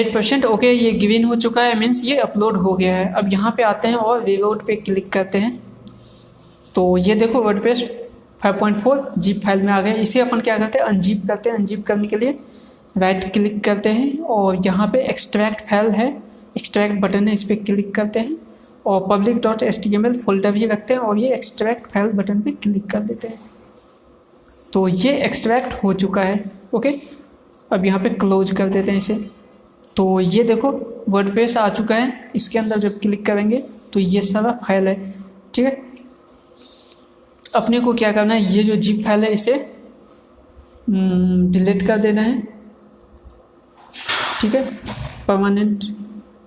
%, ओके, ये गिवन हो चुका है, मीन्स ये अपलोड हो गया है। अब यहाँ पे आते हैं और रीलोड पे क्लिक करते हैं, तो ये देखो वर्डप्रेस 5.4 जिप फाइल में आ गया। इसे अपन क्या करते हैं, अनजिप करते हैं। अनजिप करने के लिए राइट क्लिक करते हैं और यहाँ पे एक्सट्रैक्ट फाइल है, एक्सट्रैक्ट बटन है, इस पर क्लिक करते हैं और public.html फोल्डर भी रखते हैं और ये एक्सट्रैक्ट फाइल बटन पे क्लिक कर देते हैं। तो ये एक्सट्रैक्ट हो चुका है। ओके, अब यहाँ पे क्लोज कर देते हैं इसे। तो ये देखो वर्डप्रेस आ चुका है। इसके अंदर जब क्लिक करेंगे तो ये सारा फाइल है। ठीक है, अपने को क्या करना है, ये जो जिप फाइल है इसे डिलीट कर देना है। ठीक है, परमानेंट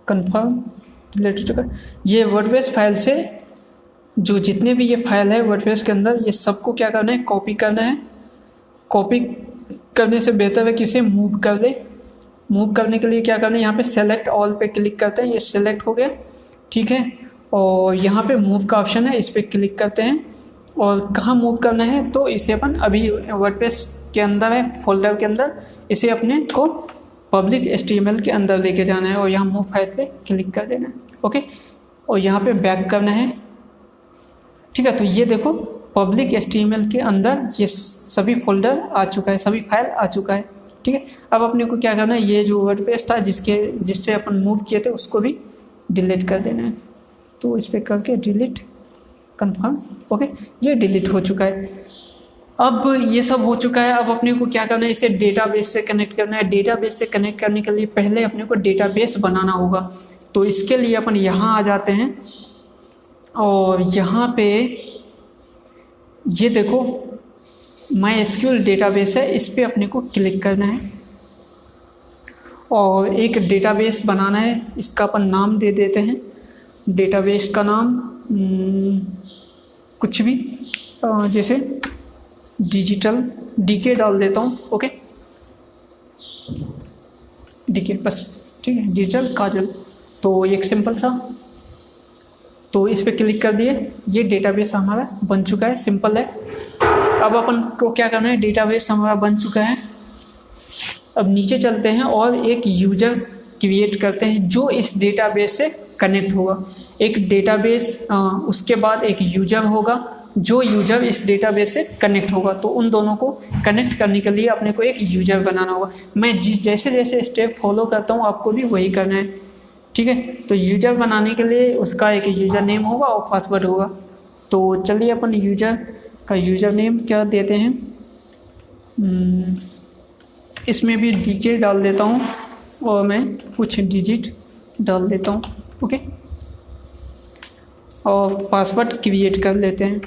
कंफर्म डिलीट हो चुका है। ये वर्डप्रेस फाइल से जो जितने भी ये फाइल है वर्डप्रेस के अंदर, ये सबको क्या करना है, कॉपी करना है। कॉपी करने से बेहतर है कि इसे मूव कर ले। मूव करने के लिए क्या करना है, यहाँ पे सेलेक्ट ऑल पे क्लिक करते हैं, ये सेलेक्ट हो गया। ठीक है, और यहाँ पे मूव का ऑप्शन है, इस पर क्लिक करते हैं और कहाँ मूव करना है, तो इसे अपन अभी वर्डप्रेस के अंदर है, फोल्डर के अंदर, इसे अपने को public.html के अंदर लेके जाना है और यहाँ मूव फाइल पे क्लिक कर देना है। ओके, और यहाँ पे बैक करना है। ठीक है, तो ये देखो public.html के अंदर ये सभी फोल्डर आ चुका है, सभी फाइल आ चुका है। ठीक है, अब अपने को क्या करना है, ये जो वर्डप्रेस था जिससे अपन मूव किए थे उसको भी डिलीट कर देना है। तो इस पर करके डिलीट कंफर्म। ओके, ये डिलीट हो चुका है। अब ये सब हो चुका है। अब अपने को क्या करना है, इसे डेटाबेस से कनेक्ट करना है। डेटाबेस से कनेक्ट करने के लिए पहले अपने को डेटाबेस बनाना होगा। तो इसके लिए अपन यहाँ आ जाते हैं और यहाँ पे ये देखो MySQL डेटाबेस है, इस पर अपने को क्लिक करना है और एक डेटाबेस बनाना है। इसका अपन नाम दे देते हैं, डेटाबेस का नाम कुछ भी, जैसे डिजिटल DK डाल देता हूँ। ओके, DK बस, ठीक है, डिजिटल काजल। तो एक सिंपल सा, तो इस पर क्लिक कर दिए, ये डेटाबेस हमारा बन चुका है, सिंपल है। अब अपन को क्या करना है, डेटाबेस हमारा बन चुका है। अब नीचे चलते हैं और एक यूज़र क्रिएट करते हैं जो इस डेटाबेस से कनेक्ट होगा। एक डेटाबेस, उसके बाद एक यूज़र होगा जो यूज़र इस डेटाबेस से कनेक्ट होगा। तो उन दोनों को कनेक्ट करने के लिए अपने को एक यूज़र बनाना होगा। मैं जैसे जैसे स्टेप फॉलो करता हूँ आपको भी वही करना है। ठीक है, तो यूज़र बनाने के लिए उसका एक यूज़र नेम होगा और पासवर्ड होगा। तो चलिए अपन यूज़र का यूज़र नेम क्या देते हैं, इसमें भी DK डाल देता हूँ और मैं कुछ डिजिट डाल देता हूँ। ओके, और पासवर्ड क्रिएट कर लेते हैं।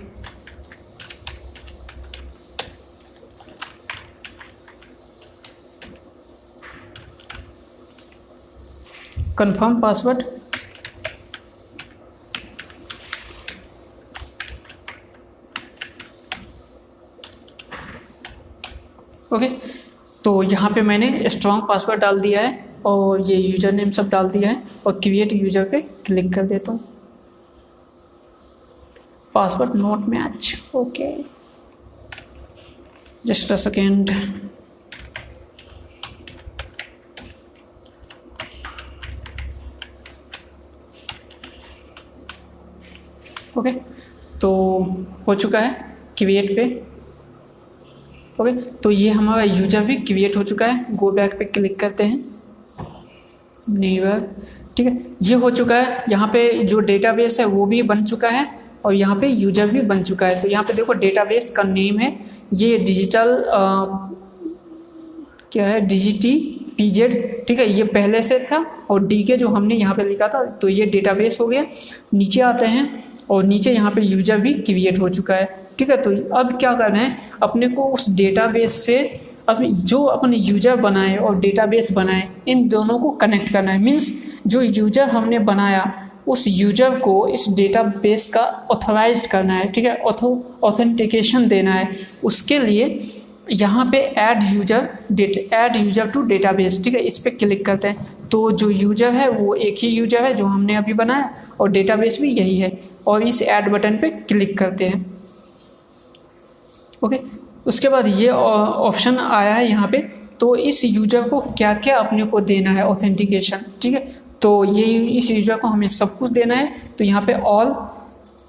Confirm password. ओके, तो यहाँ पे मैंने स्ट्रॉन्ग पासवर्ड डाल दिया है और ये यूज़र नेम सब डाल दिया है और क्रिएट यूज़र पे क्लिक कर देता हूँ। Password not match. Okay, just a second. Okay, तो हो चुका है क्रिएट पे। ओके, तो ये हमारा यूजर भी क्रिएट हो चुका है। गो बैक पे क्लिक करते हैं, नेवर। ठीक है, ये हो चुका है। यहाँ पे जो डेटाबेस है वो भी बन चुका है और यहाँ पे यूजर भी बन चुका है। तो यहाँ पे देखो डेटाबेस का नेम है ये डिजिटल क्या है, DGT PZ। ठीक है, ये पहले से था और DK जो हमने यहाँ पे लिखा था, तो ये डेटाबेस हो गया। नीचे आते हैं और नीचे यहाँ पे यूजर भी क्रिएट हो चुका है। ठीक है, तो अब क्या करना है, अपने को उस डेटाबेस से अब जो अपने यूजर बनाए और डेटाबेस बनाए इन दोनों को कनेक्ट करना है। मीन्स जो यूजर हमने बनाया उस यूजर को इस डेटाबेस का ऑथराइज्ड करना है। ठीक है, ऑथेंटिकेशन देना है। उसके लिए यहाँ पे ऐड यूजर टू डेटाबेस, ठीक है, इस पर क्लिक करते हैं। तो जो यूजर है वो एक ही यूजर है जो हमने अभी बनाया और डेटाबेस भी यही है और इस ऐड बटन पे क्लिक करते हैं। ओके, उसके बाद ये ऑप्शन आया है यहाँ पे। तो इस यूजर को क्या क्या अपने को देना है ऑथेंटिकेशन। ठीक है, तो ये इस यूजर को हमें सब कुछ देना है। तो यहाँ पे ऑल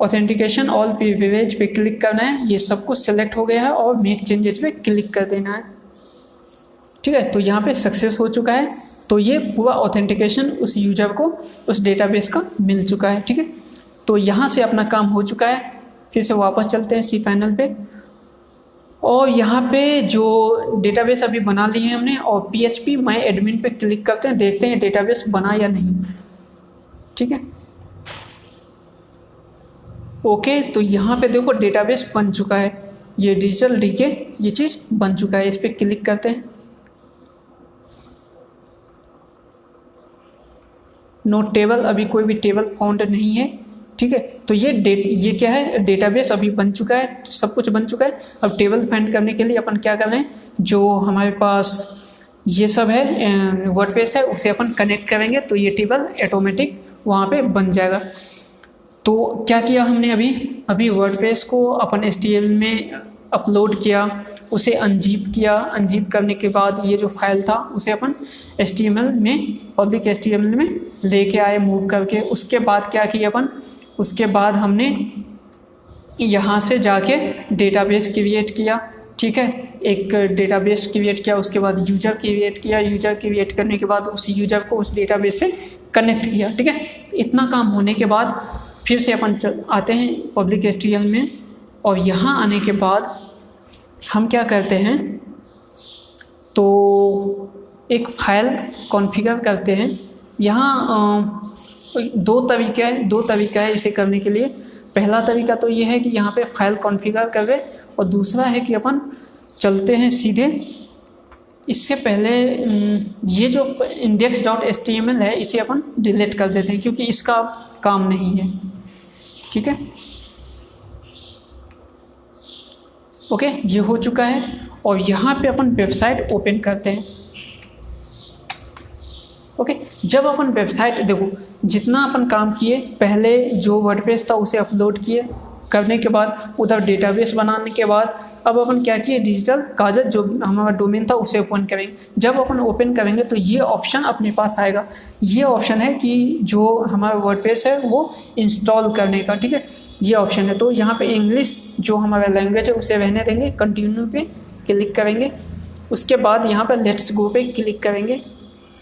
ऑथेंटिकेशन ऑल प्रिविलेज पे क्लिक करना है। ये सब कुछ सेलेक्ट हो गया है और मेक चेंजेस पे क्लिक कर देना है। ठीक है, तो यहाँ पे सक्सेस हो चुका है। तो ये पूरा ऑथेंटिकेशन उस यूजर को उस डेटाबेस का मिल चुका है। ठीक है, तो यहाँ से अपना काम हो चुका है। फिर से वापस चलते हैं cPanel पे और यहाँ पे जो डेटाबेस अभी बना लिए हैं हमने और PHP माई एडमिन पे क्लिक करते हैं, देखते हैं डेटाबेस बना या नहीं। ठीक है, ओके, तो यहाँ पे देखो डेटाबेस बन चुका है। ये डिजिटल DK ये चीज़ बन चुका है। इस पर क्लिक करते हैं। नो टेबल, अभी कोई भी टेबल फाउंड नहीं है। ठीक है, तो ये क्या है, डेटाबेस अभी बन चुका है, सब कुछ बन चुका है। अब टेबल फाइंड करने के लिए अपन क्या कर रहे हैं, जो हमारे पास ये सब है वर्डप्रेस है उसे अपन कनेक्ट करेंगे तो ये टेबल ऑटोमेटिक वहाँ पे बन जाएगा। तो क्या किया हमने अभी वर्डप्रेस को अपन HTML में अपलोड किया, उसे अनजिप किया। अनजिप करने के बाद ये जो फाइल था उसे अपन HTML में पब्लिक HTML में लेके आए मूव करके। उसके बाद क्या किया अपन, उसके बाद हमने यहाँ से जाके डेटाबेस क्रिएट किया। ठीक है, एक डेटाबेस क्रिएट किया, उसके बाद यूजर क्रिएट किया। यूजर क्रिएट करने के बाद उस यूजर को उस डेटाबेस से कनेक्ट किया। ठीक है, इतना काम होने के बाद फिर से अपन आते हैं पब्लिक HTML में और यहाँ आने के बाद हम क्या करते हैं, तो एक फाइल कॉन्फ़िगर करते हैं। यहाँ दो तरीका है इसे करने के लिए। पहला तरीका तो ये है कि यहाँ पे फाइल कॉन्फ़िगर कर दे और दूसरा है कि अपन चलते हैं सीधे। इससे पहले ये जो index.html है इसे अपन डिलीट कर देते हैं क्योंकि इसका काम नहीं है। ठीक है, ओके, ये हो चुका है और यहाँ पे अपन वेबसाइट ओपन करते हैं। ओके, जब अपन वेबसाइट देखो, जितना अपन काम किए, पहले जो वर्डप्रेस था उसे अपलोड किए, करने के बाद उधर डेटाबेस बनाने के बाद अब अपन क्या किए, डिजिटल कागज जो हमारा डोमेन था उसे ओपन करेंगे। जब अपन ओपन करेंगे तो ये ऑप्शन अपने पास आएगा। ये ऑप्शन है कि जो हमारा वर्डप्रेस है वो इंस्टॉल करने का। ठीक है, ये ऑप्शन है। तो यहाँ पे इंग्लिश जो हमारा लैंग्वेज है उसे रहने देंगे, कंटिन्यू पे क्लिक करेंगे। उसके बाद यहाँ पर लेट्स गो पे क्लिक करेंगे।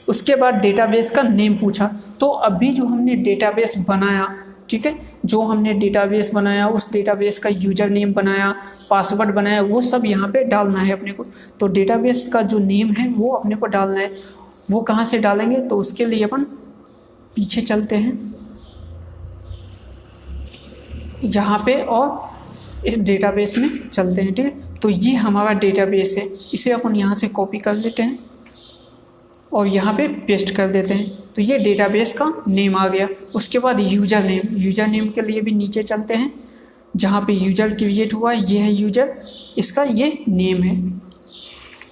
उसके बाद डेटाबेस का नेम पूछा, तो अभी जो हमने डेटाबेस बनाया, ठीक है, जो हमने डेटाबेस बनाया उस डेटाबेस का यूजर नेम बनाया, पासवर्ड बनाया, वो सब यहाँ पे डालना है अपने को। तो डेटाबेस का जो नेम है वो अपने को डालना है। वो कहाँ से डालेंगे, तो उसके लिए अपन पीछे चलते हैं यहाँ पे और इस डेटाबेस में चलते हैं। ठीक है, तो ये हमारा डेटाबेस है, इसे अपन यहाँ से कॉपी कर लेते हैं और यहाँ पे पेस्ट कर देते हैं। तो ये डेटाबेस का नेम आ गया। उसके बाद यूज़र नेम के लिए भी नीचे चलते हैं, जहाँ पे यूज़र क्रिएट हुआ है, ये है यूज़र, इसका ये नेम है।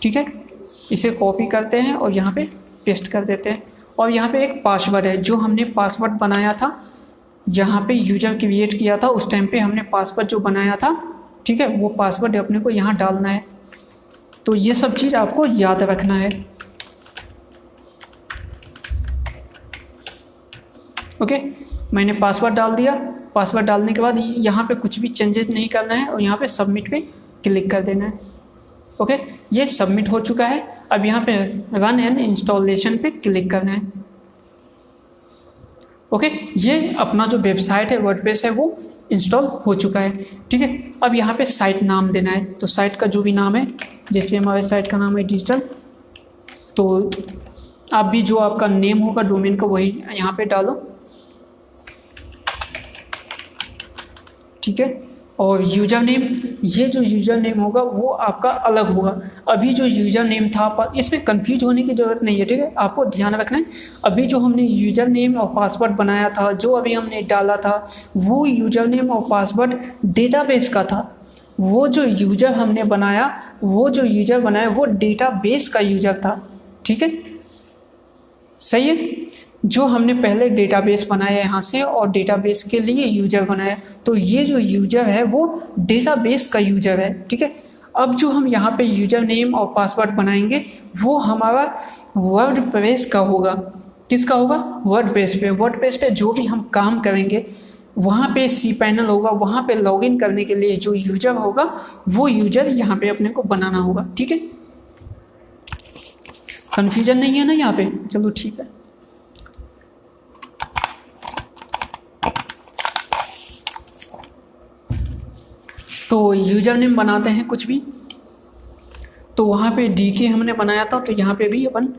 ठीक है, इसे कॉपी करते हैं और यहाँ पे पेस्ट कर देते हैं। और यहाँ पे एक पासवर्ड है, जो हमने पासवर्ड बनाया था, यहाँ पे यूज़र क्रिएट किया था उस टाइम पे हमने पासवर्ड जो बनाया था, ठीक है, वो पासवर्ड अपने को यहाँ डालना है। तो ये सब चीज़ आपको याद रखना है। ओके, मैंने पासवर्ड डाल दिया। पासवर्ड डालने के बाद यहाँ पे कुछ भी चेंजेस नहीं करना है और यहाँ पे सबमिट पे क्लिक कर देना है। ओके, ये सबमिट हो चुका है। अब यहाँ पे रन एंड इंस्टॉलेशन पे क्लिक करना है। ओके, ये अपना जो वेबसाइट है, वर्डप्रेस है, वो इंस्टॉल हो चुका है। ठीक है, अब यहाँ पे साइट नाम देना है। तो साइट का जो भी नाम है, जैसे हमारे साइट का नाम है डिजिटल, तो आप भी जो आपका नेम होगा डोमेन का वही यहाँ पे डालो। ठीक है, और यूज़र नेम, ये जो यूज़र नेम होगा वो आपका अलग होगा। अभी जो यूज़र नेम था, इसमें कंफ्यूज होने की ज़रूरत नहीं है। ठीक है, आपको ध्यान रखना है, अभी जो हमने यूज़र नेम और पासवर्ड बनाया था, जो अभी हमने डाला था, वो यूज़र नेम और पासवर्ड डेटाबेस का था। वो जो यूज़र हमने बनाया, वो डेटाबेस का यूज़र था। ठीक है, सही है। जो हमने पहले डेटाबेस बनाया यहाँ से और डेटाबेस के लिए यूज़र बनाया, तो ये जो यूज़र है वो डेटाबेस का यूज़र है। ठीक है, अब जो हम यहाँ पे यूज़र नेम और पासवर्ड बनाएंगे वो हमारा वर्डप्रेस का होगा। किसका होगा? वर्डप्रेस पे। वर्डप्रेस पे जो भी हम काम करेंगे वहाँ पे cPanel होगा, वहाँ पे लॉगिन करने के लिए जो यूज़र होगा वो यूज़र यहाँ पे अपने को बनाना होगा। ठीक है, कन्फ्यूजन नहीं है ना यहाँ पे? चलो ठीक है। तो यूज़र नेम बनाते हैं कुछ भी, तो वहाँ पे DK हमने बनाया था, तो यहाँ पे भी अपन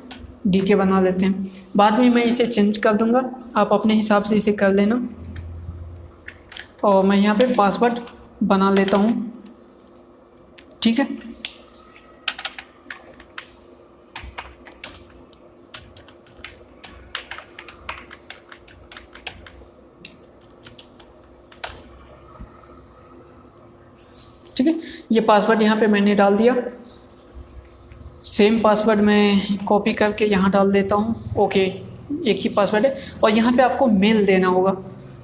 DK बना लेते हैं। बाद में मैं इसे चेंज कर दूँगा, आप अपने हिसाब से इसे कर लेना। और मैं यहाँ पे पासवर्ड बना लेता हूँ। ठीक है, ठीक है, ये पासवर्ड यहाँ पे मैंने डाल दिया। सेम पासवर्ड मैं कॉपी करके यहाँ डाल देता हूँ। ओके, एक ही पासवर्ड है। और यहाँ पे आपको मेल देना होगा।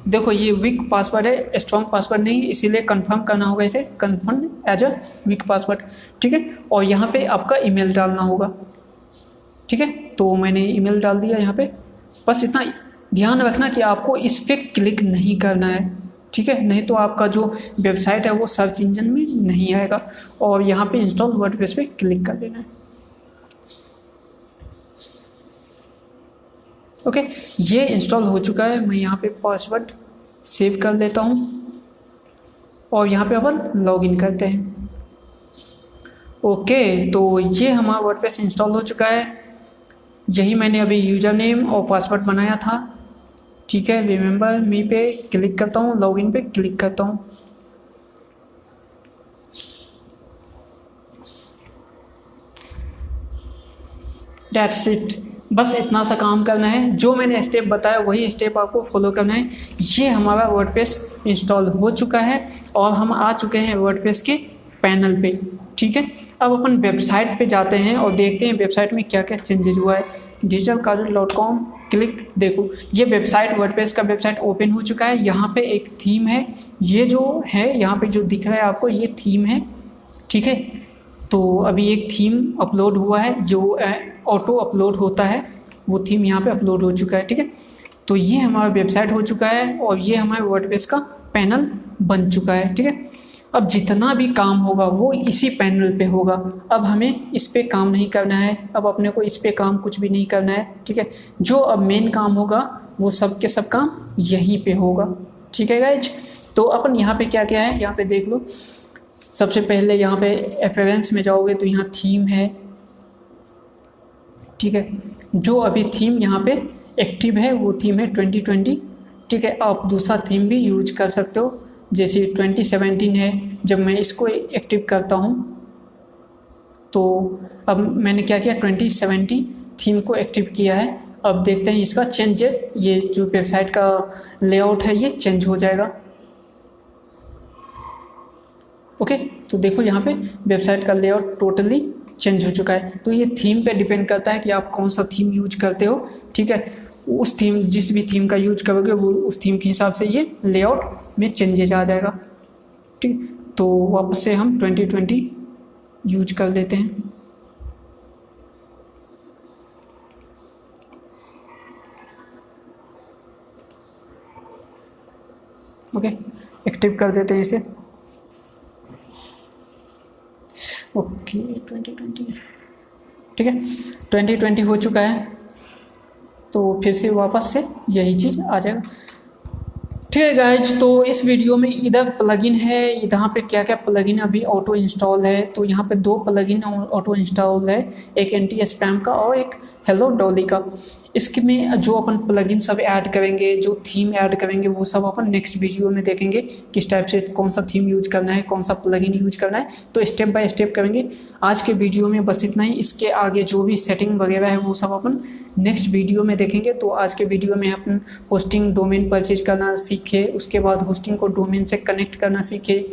देखो ये वीक पासवर्ड है, स्ट्रॉन्ग पासवर्ड नहीं, इसीलिए कंफर्म करना होगा इसे, confirm as a weak password. ठीक है, और यहाँ पे आपका ईमेल डालना होगा। ठीक है, तो मैंने ईमेल डाल दिया यहाँ पे। बस इतना ध्यान रखना कि आपको इस पर क्लिक नहीं करना है। ठीक है, नहीं तो आपका जो वेबसाइट है वो सर्च इंजन में नहीं आएगा। और यहाँ पे इंस्टॉल वर्डप्रेस पे क्लिक कर देना है। ओके, ये इंस्टॉल हो चुका है। मैं यहाँ पे पासवर्ड सेव कर लेता हूँ और यहाँ पे अपन लॉगिन करते हैं। ओके, तो ये हमारा वर्डप्रेस इंस्टॉल हो चुका है। यही मैंने अभी यूज़र नेम और पासवर्ड बनाया था। ठीक है, रिमेंबर मी पे क्लिक करता हूँ, लॉगिन पे क्लिक करता हूँ। दैट्स इट, बस इतना सा काम करना है। जो मैंने स्टेप बताया वही स्टेप आपको फॉलो करना है। ये हमारा वर्डप्रेस इंस्टॉल हो चुका है और हम आ चुके हैं वर्डप्रेस के पैनल पे। ठीक है, अब अपन वेबसाइट पे जाते हैं और देखते हैं वेबसाइट में क्या क्या चेंजेज हुआ है। digitalkajal.com क्लिक, देखो ये वेबसाइट, वर्डप्रेस का वेबसाइट ओपन हो चुका है। यहाँ पे एक थीम है, ये जो है यहाँ पे जो दिख रहा है आपको, ये थीम है। ठीक है, तो अभी एक थीम अपलोड हुआ है, जो ऑटो अपलोड होता है, वो थीम यहाँ पे अपलोड हो चुका है। ठीक है, तो ये हमारा वेबसाइट हो चुका है और ये हमारे वर्डप्रेस का पैनल बन चुका है। ठीक है, अब जितना भी काम होगा वो इसी पैनल पे होगा। अब हमें इस पे काम नहीं करना है, अब अपने को इस पे काम कुछ भी नहीं करना है। ठीक है, जो अब मेन काम होगा वो सब के सब काम यहीं पे होगा। ठीक है गाइज, तो अपन यहाँ पे क्या क्या है यहाँ पे देख लो। सबसे पहले यहाँ पे रेफरेंस में जाओगे तो यहाँ थीम है। ठीक है। जो अभी थीम यहाँ पे एक्टिव है वो थीम है 2020, ठीक है। आप दूसरा थीम भी यूज कर सकते हो, जैसे 2017 है। जब मैं इसको एक्टिव करता हूँ तो अब मैंने क्या किया, 2070 थीम को एक्टिव किया है। अब देखते हैं इसका चेंजेस, ये जो वेबसाइट का लेआउट है ये चेंज हो जाएगा। ओके, तो देखो यहाँ पे वेबसाइट का लेआउट टोटली चेंज हो चुका है। तो ये थीम पे डिपेंड करता है कि आप कौन सा थीम यूज करते हो, ठीक है। उस थीम, जिस भी थीम का यूज करोगे वो उस थीम के हिसाब से ये लेआउट में चेंजेज आ जाएगा, ठीक। तो वापस से हम 2020 यूज कर लेते हैं। ओके, एक्टिव कर देते हैं इसे। ओके 2020, ठीक है। 2020 हो चुका है, तो फिर से वापस से यही चीज़ आ जाएगा, ठीक है गाइज। तो इस वीडियो में इधर प्लगइन है, यहाँ पे क्या क्या प्लगइन अभी ऑटो इंस्टॉल है। तो यहाँ पे 2 प्लगइन ऑटो इंस्टॉल है, एक एंटी स्पैम का और एक हेलो डॉली का। इसमें जो अपन प्लगइन सब ऐड करेंगे, जो थीम ऐड करेंगे, वो सब अपन नेक्स्ट वीडियो में देखेंगे, किस टाइप से कौन सा थीम यूज करना है, कौन सा प्लगइन यूज करना है, तो स्टेप बाय स्टेप करेंगे। आज के वीडियो में बस इतना ही। इसके आगे जो भी सेटिंग वगैरह है वो सब अपन नेक्स्ट वीडियो में देखेंगे। तो आज के वीडियो में अपन होस्टिंग डोमेन परचेज करना सीखे, उसके बाद होस्टिंग को डोमेन से कनेक्ट करना सीखे,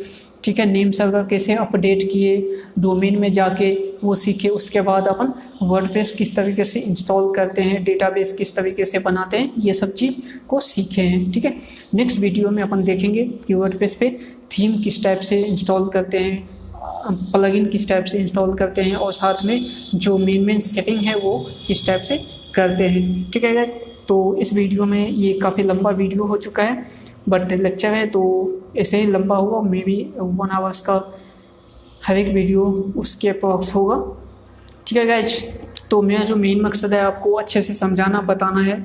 ठीक है। नेम सर्वर कैसे अपडेट किए, डोमेन में जाके वो सीखे। उसके बाद अपन वर्डप्रेस किस तरीके से इंस्टॉल करते हैं, डेटाबेस किस तरीके से बनाते हैं, ये सब चीज़ को सीखे हैं, ठीक है। नेक्स्ट वीडियो में अपन देखेंगे कि वर्डप्रेस पे थीम किस टाइप से इंस्टॉल करते हैं, प्लगइन किस टाइप से इंस्टॉल करते हैं, और साथ में जो मेन सेटिंग है वो किस टाइप से करते हैं, ठीक है गाइस। तो इस वीडियो में ये काफ़ी लंबा वीडियो हो चुका है, बट लेक्चर है तो ऐसे ही लंबा होगा, मे बी 1 आवर्स का हर एक वीडियो उसके अप्रॉक्स होगा, ठीक है गाइज। तो मेरा जो मेन मकसद है आपको अच्छे से समझाना, बताना है।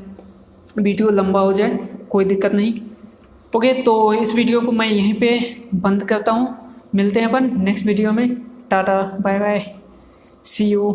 वीडियो लंबा हो जाए कोई दिक्कत नहीं, ओके। तो इस वीडियो को मैं यहीं पे बंद करता हूँ, मिलते हैं अपन नेक्स्ट वीडियो में। Tata bye bye, see you.